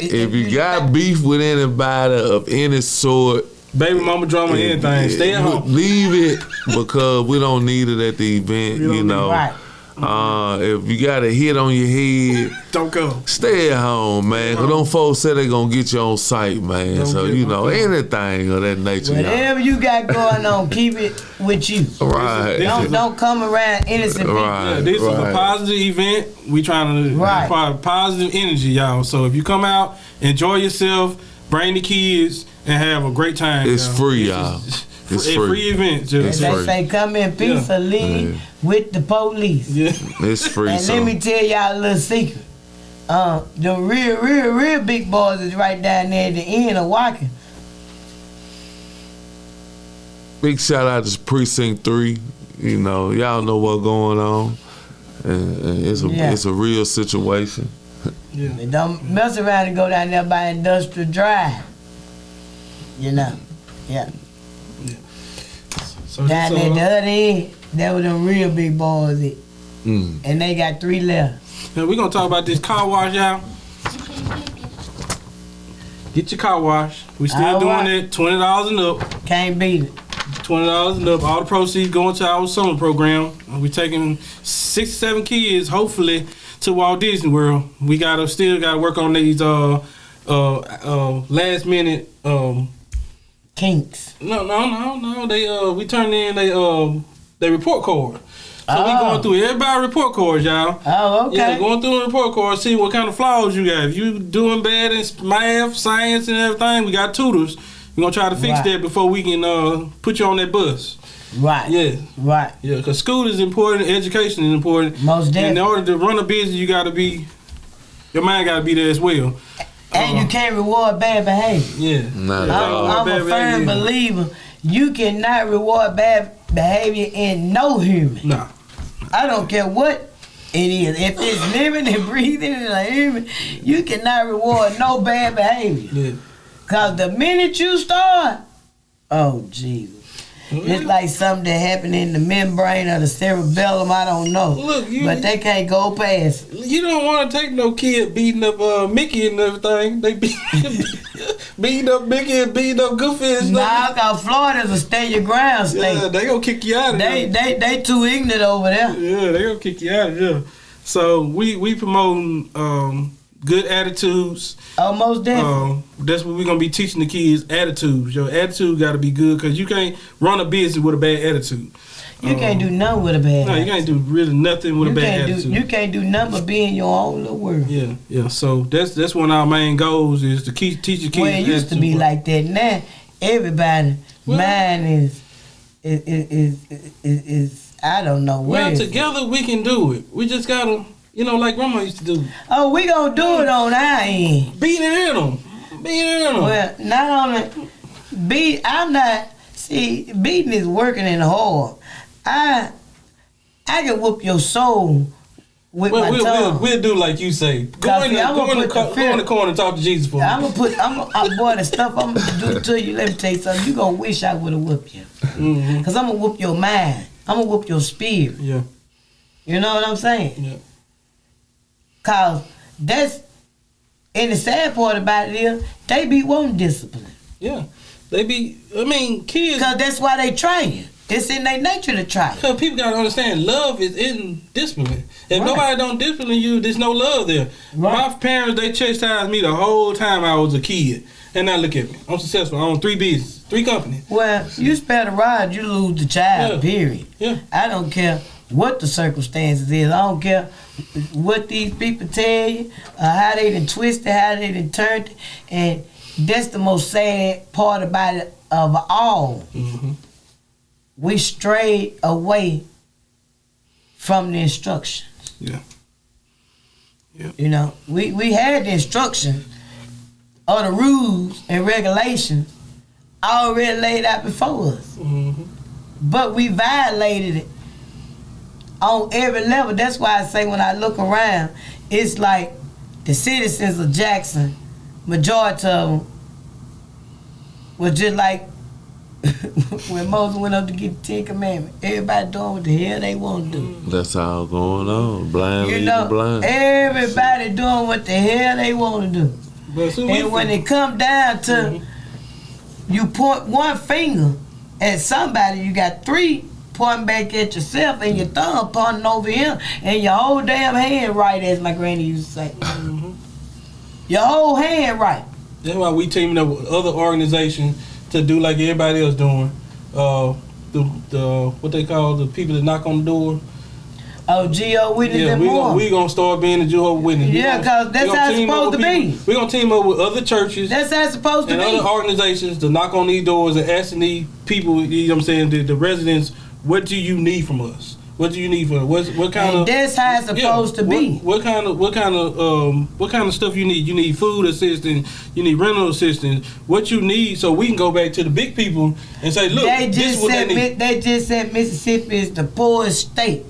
if you got beef with anybody of any sort, baby mama drama, anything, stay at home. Leave it because we don't need it at the event, Right. If you got a hit on your head, don't go. Stay at home, man. Cause them folks say they gonna get you on site, man. So anything of that nature. Whatever you got going on, keep it with you. Right. Don't come around innocent people. Yeah, this is a positive event. We trying to provide positive energy, y'all. So if you come out, enjoy yourself, bring the kids, and have a great time. It's free, y'all. It's a free event. They say come in peace or leave with the police. Yeah. It's free. And let me tell y'all a little secret. The real big boys is right down there at the end of Watkins. Big shout out to Precinct 3. You know, y'all know what's going on. And it's a real situation. Yeah. They don't mess around and go down there by Industrial Drive. You know. Yeah. So down there the other end, that was them real big boys at. And they got 3 left. Now we're gonna talk about this car wash, y'all. Get your car wash. We still doing it. $20 and up. Can't beat it. $20 and up. All the proceeds going to our summer program. We're taking 6 or 7 kids, hopefully, to Walt Disney World. We still gotta work on these last minute kinks. No. We turned in they report card. So we going through everybody's report cards, y'all. Oh, okay. Yeah, going through the report cards, see what kind of flaws you got. If you doing bad in math, science, and everything, we got tutors. We're gonna try to fix that before we can put you on that bus. Right. Yeah. Right. Yeah, because school is important, education is important. Most definitely. And in order to run a business, your mind gotta be there as well. And you can't reward bad behavior. Yeah. I'm a firm believer. You cannot reward bad behavior in no human. Nah. I don't care what it is. If it's living and breathing and a human, you cannot reward no bad behavior. Yeah. Cause the minute you start, oh Jesus. It's like something that happened in the membrane or the cerebellum, I don't know. Look, but they can't go past it. You don't want to take no kid beating up Mickey and everything. They beating up Mickey and beating up Goofy and stuff. Nah, cause Florida's a stand your ground state. Yeah, they gonna kick you out of there. They too ignorant over there. Yeah, they gonna kick you out of there. So we promoting good attitudes. Oh, most definitely. That's what we're gonna be teaching the kids, attitudes. Your attitude gotta be good, cause you can't run a business with a bad attitude. You can't do nothing with a bad attitude. You can't do really nothing with a bad attitude. You can't do nothing but be in your own little world. Yeah. So that's one of our main goals is to teach your kids. Well, it used to be like that. Now everybody mind is I don't know where. Well, together we can do it. We just gotta, like Grandma used to do. Oh, we gonna do it on our end. Beat it in them. Well, not only beating is working in the hard. I can whoop your soul with my tongue. We'll do like you say. Go in the corner and talk to Jesus for me. Boy, the stuff I'm gonna do to you, let me tell you something. You gonna wish I would have whooped you. Mm-hmm. Cause I'm gonna whoop your mind. I'm gonna whoop your spirit. Yeah. You know what I'm saying? Yeah. Cause and the sad part about it is, they be wanting discipline. Yeah. Kids. Cause that's why they try you. It's in their nature to try. Because people gotta understand, love is in discipline. If nobody don't discipline you, there's no love there. Right. My parents, they chastised me the whole time I was a kid. And now look at me. I'm successful. I own 3 businesses, 3 companies. Well, you spare the rod, you lose the child, period. Yeah. I don't care what the circumstances is. I don't care what these people tell you, how they done twisted, how they done turned it. And that's the most sad part about it of all. Mm-hmm. We strayed away from the instructions. Yeah. We had the instructions or the rules and regulations already laid out before us. Mm-hmm. But we violated it on every level. That's why I say when I look around, it's like the citizens of Jackson, majority of them, was just like when Moses went up to get the 10 Commandments. Everybody doing what the hell they want to do. That's all going on. Blind leading blind. Everybody doing what the hell they want to do. And when it come down to you point one finger at somebody, you got 3 pointing back at yourself and your thumb pointing over here and your whole damn hand right, as my granny used to say. Mm-hmm. Your whole hand right. That's why we teaming up with other organizations to do like everybody else doing. The what they call the people that knock on the door. Oh, G.O. Witness and more. We gonna start being the Jehovah's Witness. Yeah, because that's how it's supposed to be. We're gonna team up with other churches. That's how it's supposed to be. And other organizations to knock on these doors and asking these people, you know what I'm saying, the residents, what do you need from us? What do you need from us? What kind of? That's how it's supposed to be. What kind of stuff you need? You need food assistance. You need rental assistance. What you need, so we can go back to the big people and say, look, this is what they need. They just said Mississippi is the poorest state.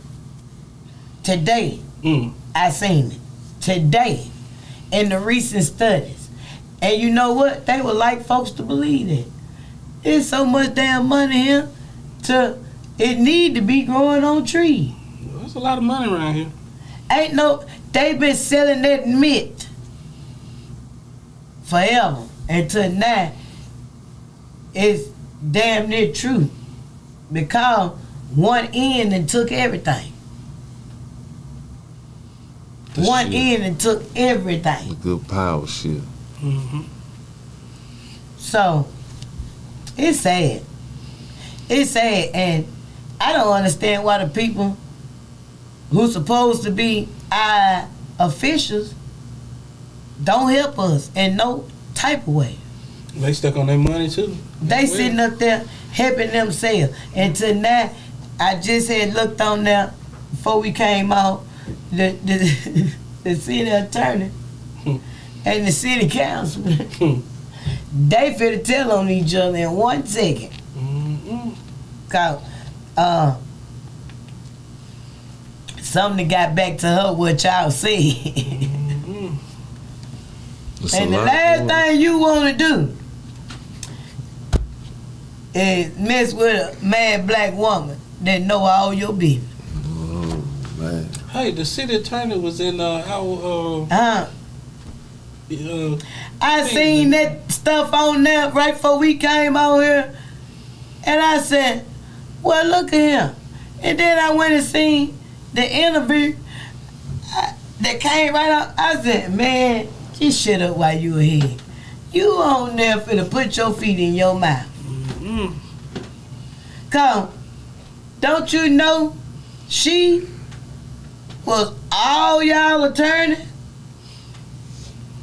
Today, I seen it. Today, in the recent studies. And you know what? They would like folks to believe it. There's so much damn money here it need to be growing on trees. Well, there's a lot of money around here. They've been selling that myth forever. Until now, it's damn near true. Because one end and took everything. One end and took everything. Good power shit. Mm-hmm. So, it's sad. It's sad, and I don't understand why the people who's supposed to be our officials don't help us in no type of way. They stuck on their money too. They sitting up there helping themselves. And to now, I just had looked on there before we came out, the city attorney and the city councilman, they finna tell on each other in 1 second. Cause something got back to her what y'all said. And the last thing you want to do is mess with a mad black woman that know all your business. Oh man! Hey, the city attorney was in our. I seen that stuff on there right before we came out here, and I said, "Well, look at him." And then I went and seen the interview that came right out. I said, "Man, just shut up while you were here. You on there finna put your feet in your mouth." Come, don't you know she was all y'all attorney?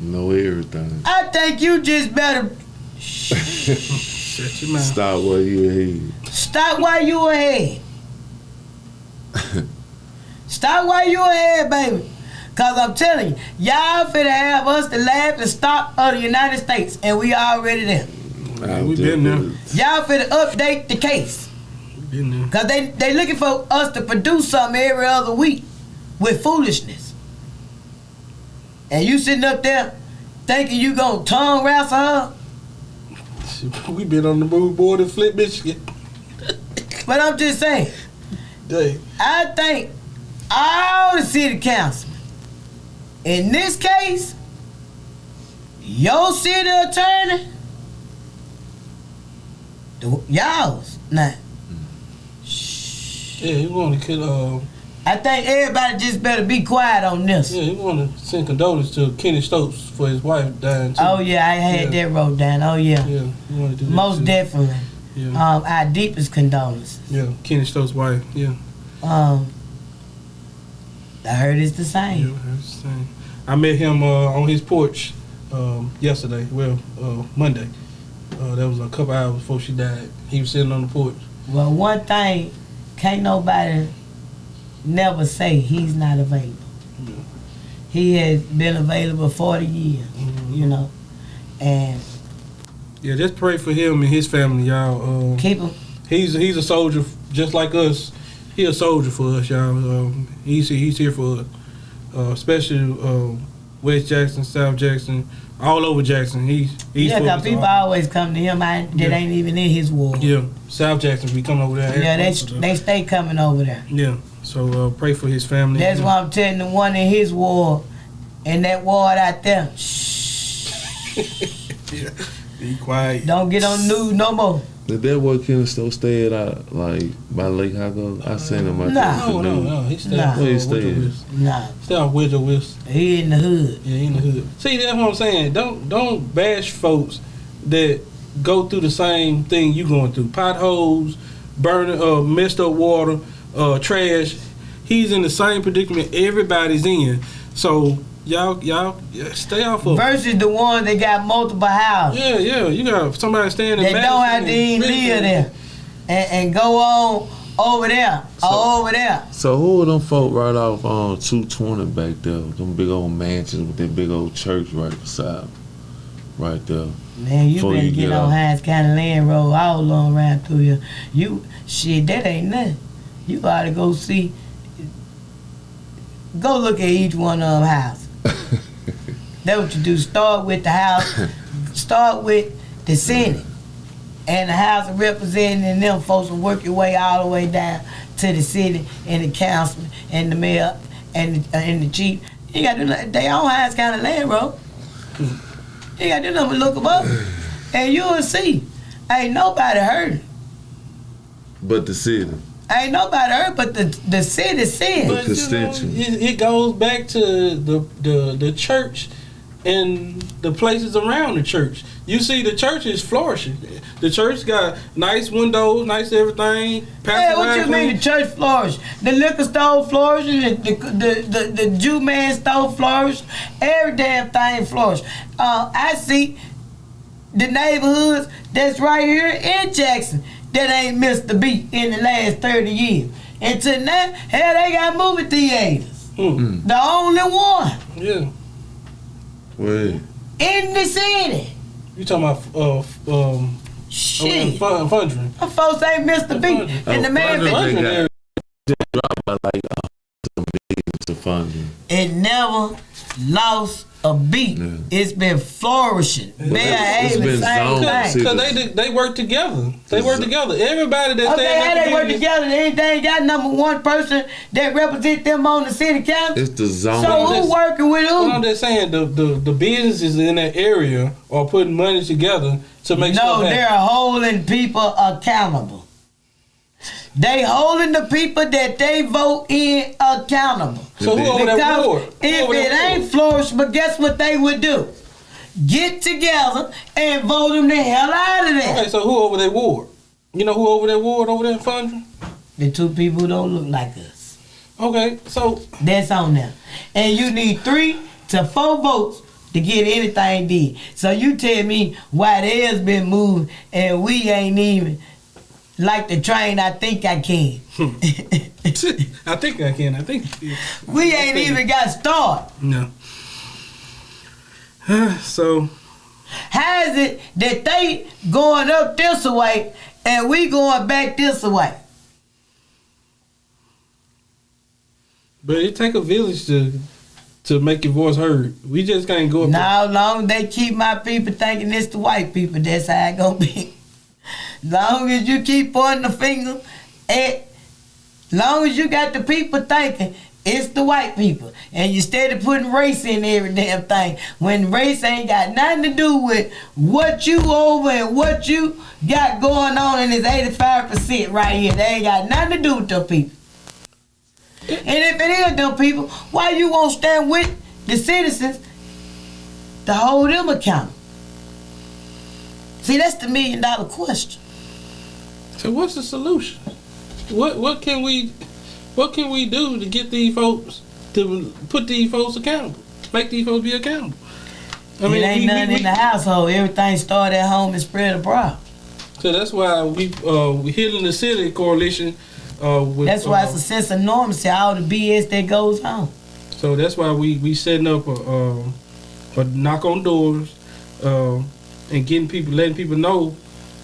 Know everything. I think you just better Shut your mouth. Stop while you ahead. stop while you ahead. Stop while you ahead, baby. Cause I'm telling you, y'all finna have us the last and stop of the United States, and we already there. We been there. Y'all finna update the case. We been there. Cause they looking for us to produce something every other week with foolishness. And you sitting up there thinking you gonna tongue wrestle her? We been on the move board in Flint, Michigan. But I'm just saying, Dang. I think all the city councilmen, in this case, your city attorney, y'all's not. Yeah, he want to kill. I think everybody just better be quiet on this. Yeah, he want to send condolences to Kenny Stokes for his wife dying too. Oh yeah, I had that wrote down. Oh yeah, Yeah, he want to do that. most too. definitely. Yeah. Our deepest condolences. Yeah, Kenny Stokes' wife. Yeah. I heard it's the same. Yeah, that's the same. I met him on his porch yesterday. Well, Monday. That was a couple hours before she died. He was sitting on the porch. Well, one thing, can't nobody never say he's not available. Yeah. He has been available 40 years, you know, and Yeah, just pray for him and his family, y'all. keep him. He's a soldier just like us. He a soldier for us, y'all. He's here for us, especially West Jackson, South Jackson, all over Jackson. He's Yeah, for because us people all. always come to him that ain't even in his ward. Yeah, South Jackson, we come over there. Yeah, they stay coming over there. Yeah, so pray for his family. That's why I'm telling the one in his ward and that ward out there, shh, Yeah, be quiet. don't get on the news no more. Did that where Kenny still stayed out, like, by Lake Hocko? I seen him out there. No. He stayed Where he stayed? Nah. Stay on Widger West. He in the hood. Yeah, he in the hood. See, that's what I'm saying. Don't bash folks that go through the same thing you going through. Potholes, burning, messed up water, trash. He's in the same predicament everybody's in. So y'all stay off of. Versus the one that got multiple houses. Yeah. You got somebody staying in. They don't have to even live there, and go on over there or over there. So who are them folk right off on 220 back there? Them big old mansions with that big old church right beside, right there. Man, you better get on Hines County Land Road all along around through here. That ain't nothing. You gotta go see. Go look at each one of them houses. That's what you do. Start with the house. Start with the Senate and the House of Representatives, and them folks will work your way all the way down to the city and the councilman and the mayor and the chief. You got to do nothing. They on Hines County Land Road. You got to do nothing but look them up, and you will see. Ain't nobody hurt. But the city. Ain't nobody hurt, but the city said. But it goes back to the church and the places around the church. You see, the church is flourishing. The church got nice windows, nice everything. Yeah, what you mean the church flourished? The liquor store flourished, the Jew man store flourished, every damn thing flourished. I see the neighborhoods that's right here in Jackson that ain't missed a beat in the last 30 years. Until now, hell, they got movie theaters. The only one. Yeah. Wait. In the city. You talking about shit. Fundry. Them folks ain't missed a beat. And the man Fundry dropped by like some millions to Fundry. It never lost a beat. Yeah. It's been flourishing. It's been same thing. Because they work together. They work together. Everybody that they work together. They ain't got number one person that represent them on the city council. It's the zone. So who working with who? I'm just saying the businesses in that area are putting money together to make stuff happen. No, they're holding people accountable. They holding the people that they vote in accountable. So who over that ward? If it ain't flourished, but guess what they would do? Get together and vote them the hell out of there. Okay, so who over that ward? You know who over that ward over there in Fundry? The two people who don't look like us. Okay, so that's on them. And you need 3 to 4 votes to get anything did. So you tell me why theirs been moved and we ain't even like the train. I think I can. I think I can. I think we ain't even got started. No. So how is it that they going up this way and we going back this way? But it take a village to make your voice heard. We just can't go up now, long as they keep my people thinking it's the white people, that's how it gonna be. Long as you keep pointing the finger at, long as you got the people thinking it's the white people, and you steady putting race in every damn thing, when race ain't got nothing to do with what you over and what you got going on in this 85% right here. They ain't got nothing to do with them people. And if it is them people, why you won't stand with the citizens to hold them accountable? See, that's the $1 million question. So what's the solution? What can we do to get these folks to put these folks accountable? Make these folks be accountable. I mean, ain't nothing in the household. Everything started at home and spread abroad. So that's why we Healing the City Coalition. That's why it's a sense of normalcy, all the BS that goes on. So that's why we setting up a knock on doors and letting people know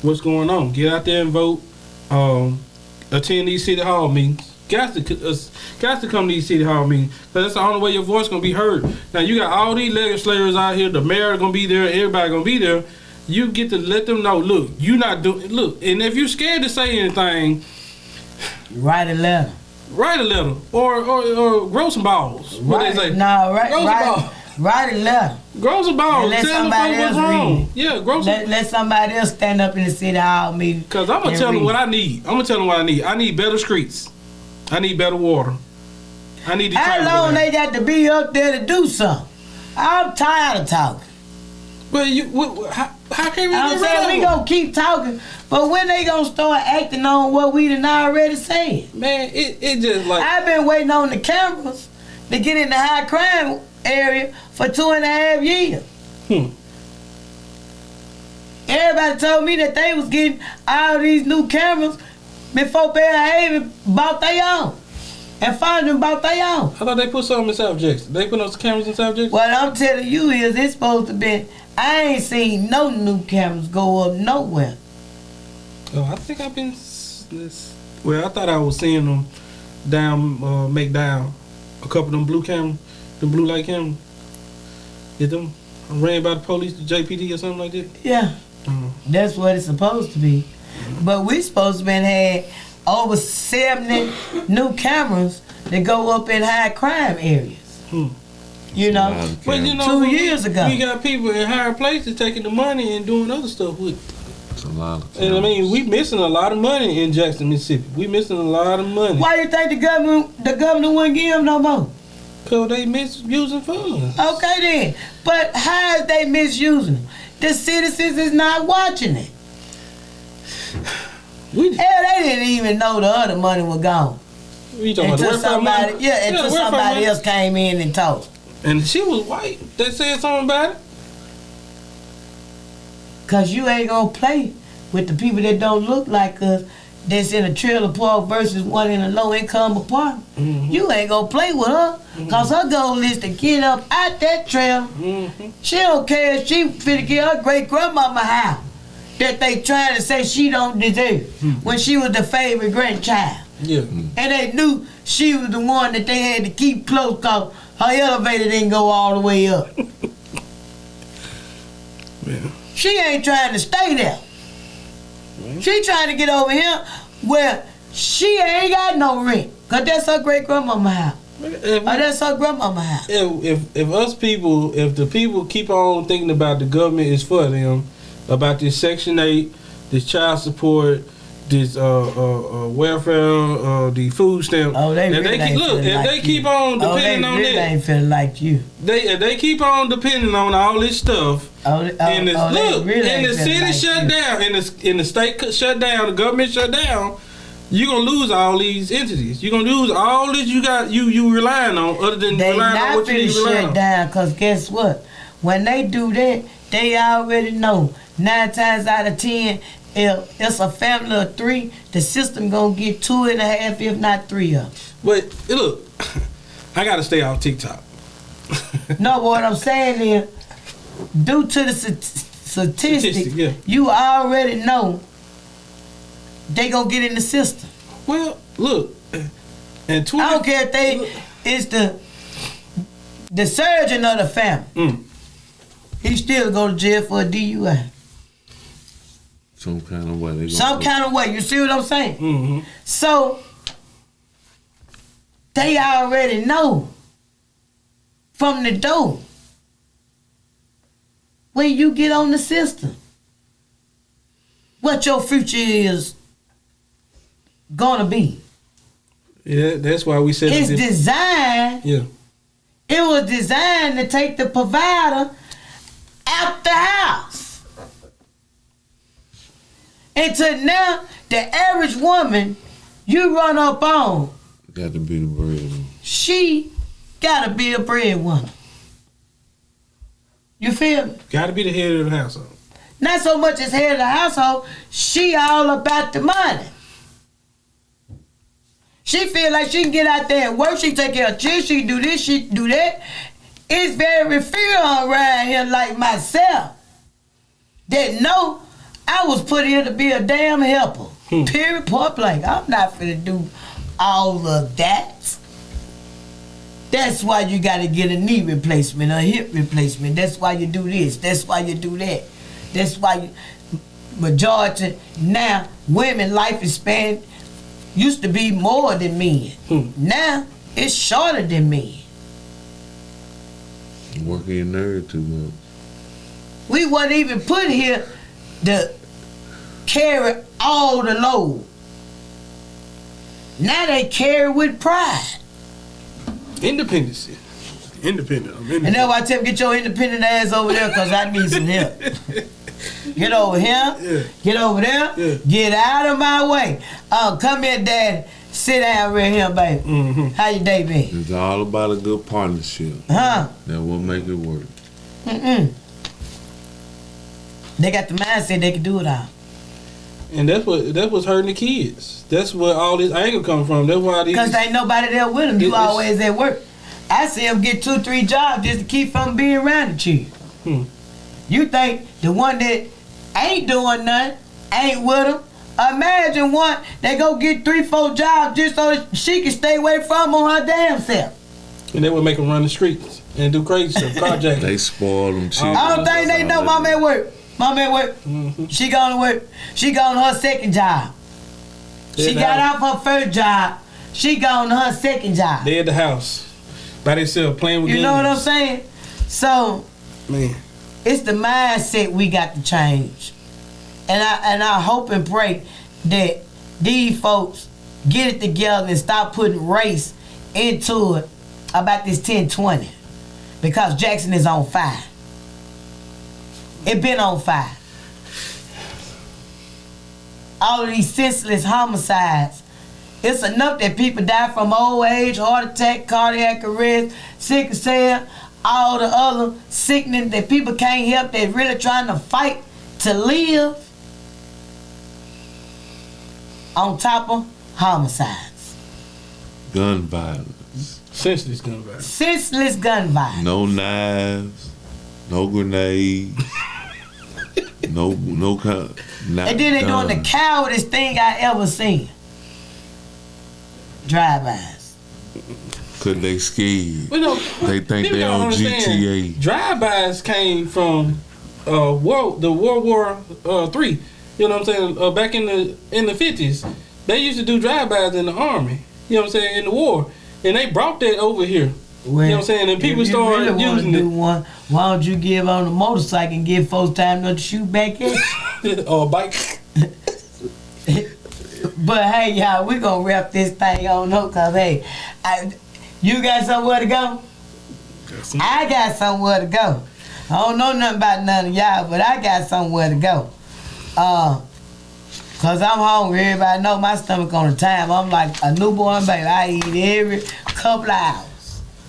what's going on. Get out there and vote. Attend these city hall meetings. Got to come to these city hall meetings, because that's the only way your voice gonna be heard. Now you got all these legislators out here. The mayor gonna be there. Everybody gonna be there. You get to let them know. Look, you not doing. Look, and if you're scared to say anything, write a letter. Write a letter or grow some balls. What they say? No, Write a letter. Grow some balls. Let Tell them somebody what's else wrong. read it. Yeah, grow some. Let somebody else stand up in the city hall meeting. Because I'm going to tell them what I need. I'm going to tell them what I need. I need better streets. I need better water. I need to How long they got to be up there to do something? I'm tired of talking. But how can we I'm get rid saying of we them? gonna keep talking, but when they gonna start acting on what we done already said? Man, it just like... I've been waiting on the cameras to get in the high crime area for 2.5 years. Everybody told me that they was getting all these new cameras before Fairhaven bought their own. And Fondren bought their own. I thought they put something in South Jackson. They put those cameras in South Jackson? What I'm telling you is it's supposed to be, I ain't seen no new cameras go up nowhere. Oh, I think I've been... Well, I thought I was seeing them down, make down a couple of them blue cameras, the blue light cameras. Did them ran by the police, the JPD or something like that? Yeah. That's what it's supposed to be. But we supposed to been had over 70 new cameras that go up in high crime areas. You know, but you know, 2 years ago. We got people in higher places taking the money and doing other stuff with it. It's a lot of And I mean, we missing a lot of money in Jackson, Mississippi. We missing a lot of money. Why you think the governor wouldn't give them no more? Because they misusing funds. Okay then. But how is they misusing them? The citizens is not watching it. Hell, they didn't even know the other money was gone. You talking about the welfare somebody, money? yeah, until the welfare somebody money. else came in and talked. And she was white. They said something about it. Cause you ain't gonna play with the people that don't look like us that's in a trailer park versus one in a low income apartment. You ain't gonna play with her. Cause her goal is to get up out that trailer. She don't care if she finna get her great grandmama house that they trying to say she don't deserve when she was the favorite grandchild. Yeah. And they knew she was the one that they had to keep close cause her elevator didn't go all the way up. Yeah. She ain't trying to stay there. She trying to get over here where she ain't got no rent. Cause that's her great grandmama house. That's her grandmama house. If the people keep on thinking about the government is for them, about this Section 8, this child support, this welfare, the food stamp. Oh, they really keep on depending on really that. ain't feeling like you. They keep on depending on all this stuff. And the city like shut down, and the state shut down, the government shut down. You're gonna lose all these entities. You're gonna lose all that you relying on, other than relying on what you need to rely on. Shut down, cause guess what? When they do that, they already know 9 times out of 10, if it's a family of 3, the system gonna get 2.5, if not 3 of them. But look, I gotta stay off TikTok. No, but what I'm saying is, due to the statistics, yeah. you already know they gonna get in the system. Well, look, and I don't care if it's the surgeon of the family. He still go to jail for a DUI. Some kind of way. Some kind of way. You see what I'm saying? So they already know from the door when you get on the system what your future is gonna be. Yeah, that's why we said it's designed. Yeah. It was designed to take the provider out the house. Until now, the average woman you run up on, got to be the breadwinner. she gotta be a breadwinner. You feel me? Gotta be the head of the household. Not so much as head of the household, she all about the money. She feel like she can get out there and work, she take care of children, she do this, she do that. It's very few around here like myself that know I was put here to be a damn helper. Period, point blank. I'm not finna do all of that. That's why you gotta get a knee replacement, a hip replacement. That's why you do this. That's why you do that. That's why majority now, women life span used to be more than men. Now it's shorter than men. Working your nerve too much. We wasn't even put here to carry all the load. Now they carry with pride. Independency. Independent. I'm independent. And that's why I tell them, get your independent ass over there, because I need some help. Get over here. Yeah. Get over there. Yeah. Get out of my way. Come here, Daddy. Sit down right here, baby. Mm-hmm. How your day been? It's all about a good partnership. Huh? That will make it work. They got the mindset they can do it all. And that's what's hurting the kids. That's where all this anger come from. That's why these. Because ain't nobody there with them. You always at work. I see them get 2-3 jobs just to keep from being around the child. You think the one that ain't doing nothing, ain't with them, imagine one that go get 3-4 jobs just so that she can stay away from on her damn self. And they would make them run the streets and do crazy stuff, carjacking. They spoil them children. I don't think they know Mama at work. Mama at work. She gone to work. She gone to her second job. She got off her first job. She gone to her second job. They at the house by themselves playing with games. You know what I'm saying? So, man, it's the mindset we got to change. And I hope and pray that these folks get it together and stop putting race into it about this 1020. Because Jackson is on fire. It been on fire. All of these senseless homicides. It's enough that people die from old age, heart attack, cardiac arrest, sickle cell, all the other sickness that people can't help. They're really trying to fight to live. On top of homicides. Gun violence. Senseless gun violence. Senseless gun violence. No knives. No grenades. no kind. And then they doing the cowardest thing I ever seen. Drive-bys. Cause they scared. Well, no, they think people they don't on understand. GTA. Drive-bys Came from World War III. You know what I'm saying? Back in the 50s, they used to do drive-bys in the army. You know what I'm saying? In the war, and they brought that over here. Well, you know what I'm saying? And people started really using it. One, why don't you give on the motorcycle and give folks time not to shoot back at you? Or a bike. But hey, y'all, we gonna wrap this thing on up, cause hey, you got somewhere to go? I got somewhere to go. I don't know nothing about none of y'all, but I got somewhere to go. Cause I'm hungry. Everybody know my stomach on the time. I'm like a newborn baby. I eat every couple of hours.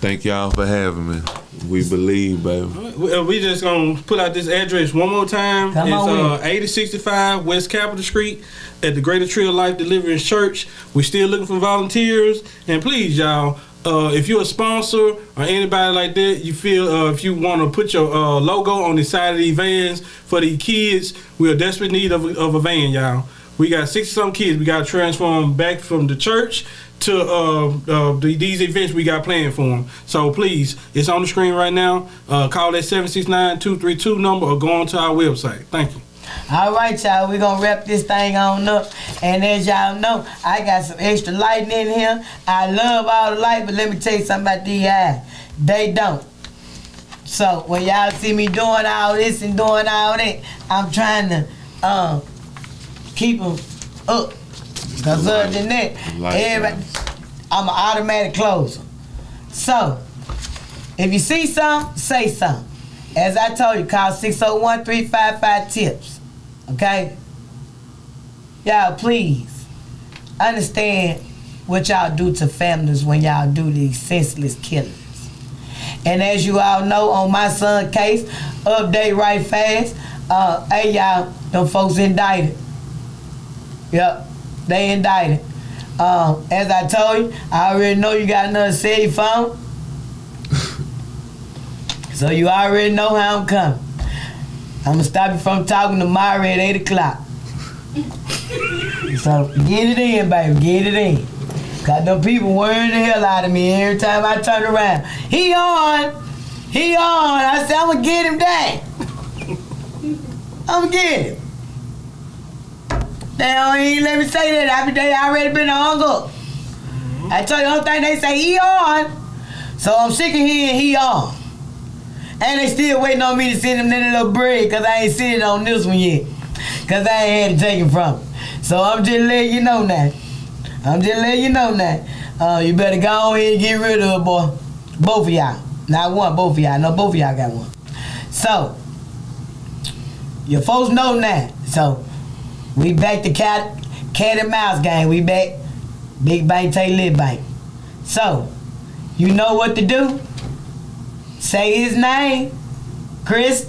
Thank y'all for having me. We believe, baby. We just gonna put out this address one more time. Come on It's 8065 West Capitol Street at the Greater Tree of Life Deliverance Church. We're still looking for volunteers, and please, y'all, if you're a sponsor or anybody like that, you feel if you want to put your logo on the side of these vans for these kids, we're in desperate need of a van, y'all. We got 60-some kids we got to transform back from the church to these events we got planned for them. So please, it's on the screen right now. Call that 769-232 number or go on to our website. Thank you. All right, y'all, we're going to wrap this thing on up. And as y'all know, I got some extra lighting in here. I love all the light, but let me tell you something about these eyes. They don't. So when y'all see me doing all this and doing all that, I'm trying to keep them up. Because other than that, everybody, I'm an automatic closer. So, if you see something, say something. As I told you, call 601-355-TIPS. Okay? Y'all, please understand what y'all do to families when y'all do these senseless killings. And as you all know, on my son's case, update right fast. Hey, y'all, them folks indicted. Yep, they indicted. As I told you, I already know you got another cell phone. So you already know how I'm coming. I'm gonna stop you from talking to Myra at 8 o'clock. So get it in, baby, get it in. Got them people worrying the hell out of me every time I turn around. He on. I said, I'm gonna get him down. I'm gonna get him. They don't even let me say that. They already been hung up. I told you the only thing they say, he on. So I'm sick of hearing he on. And they still waiting on me to send them that little bread because I ain't seen it on this one yet. Because I ain't had to take it from them. So I'm just letting you know now. You better go on here and get rid of it, boy. Both of y'all. Not one, both of y'all. No, both of y'all got one. So, your folks know now. So, we back to cat and mouse game. We back. Big bank take little bank. So, you know what to do. Say his name. Chris.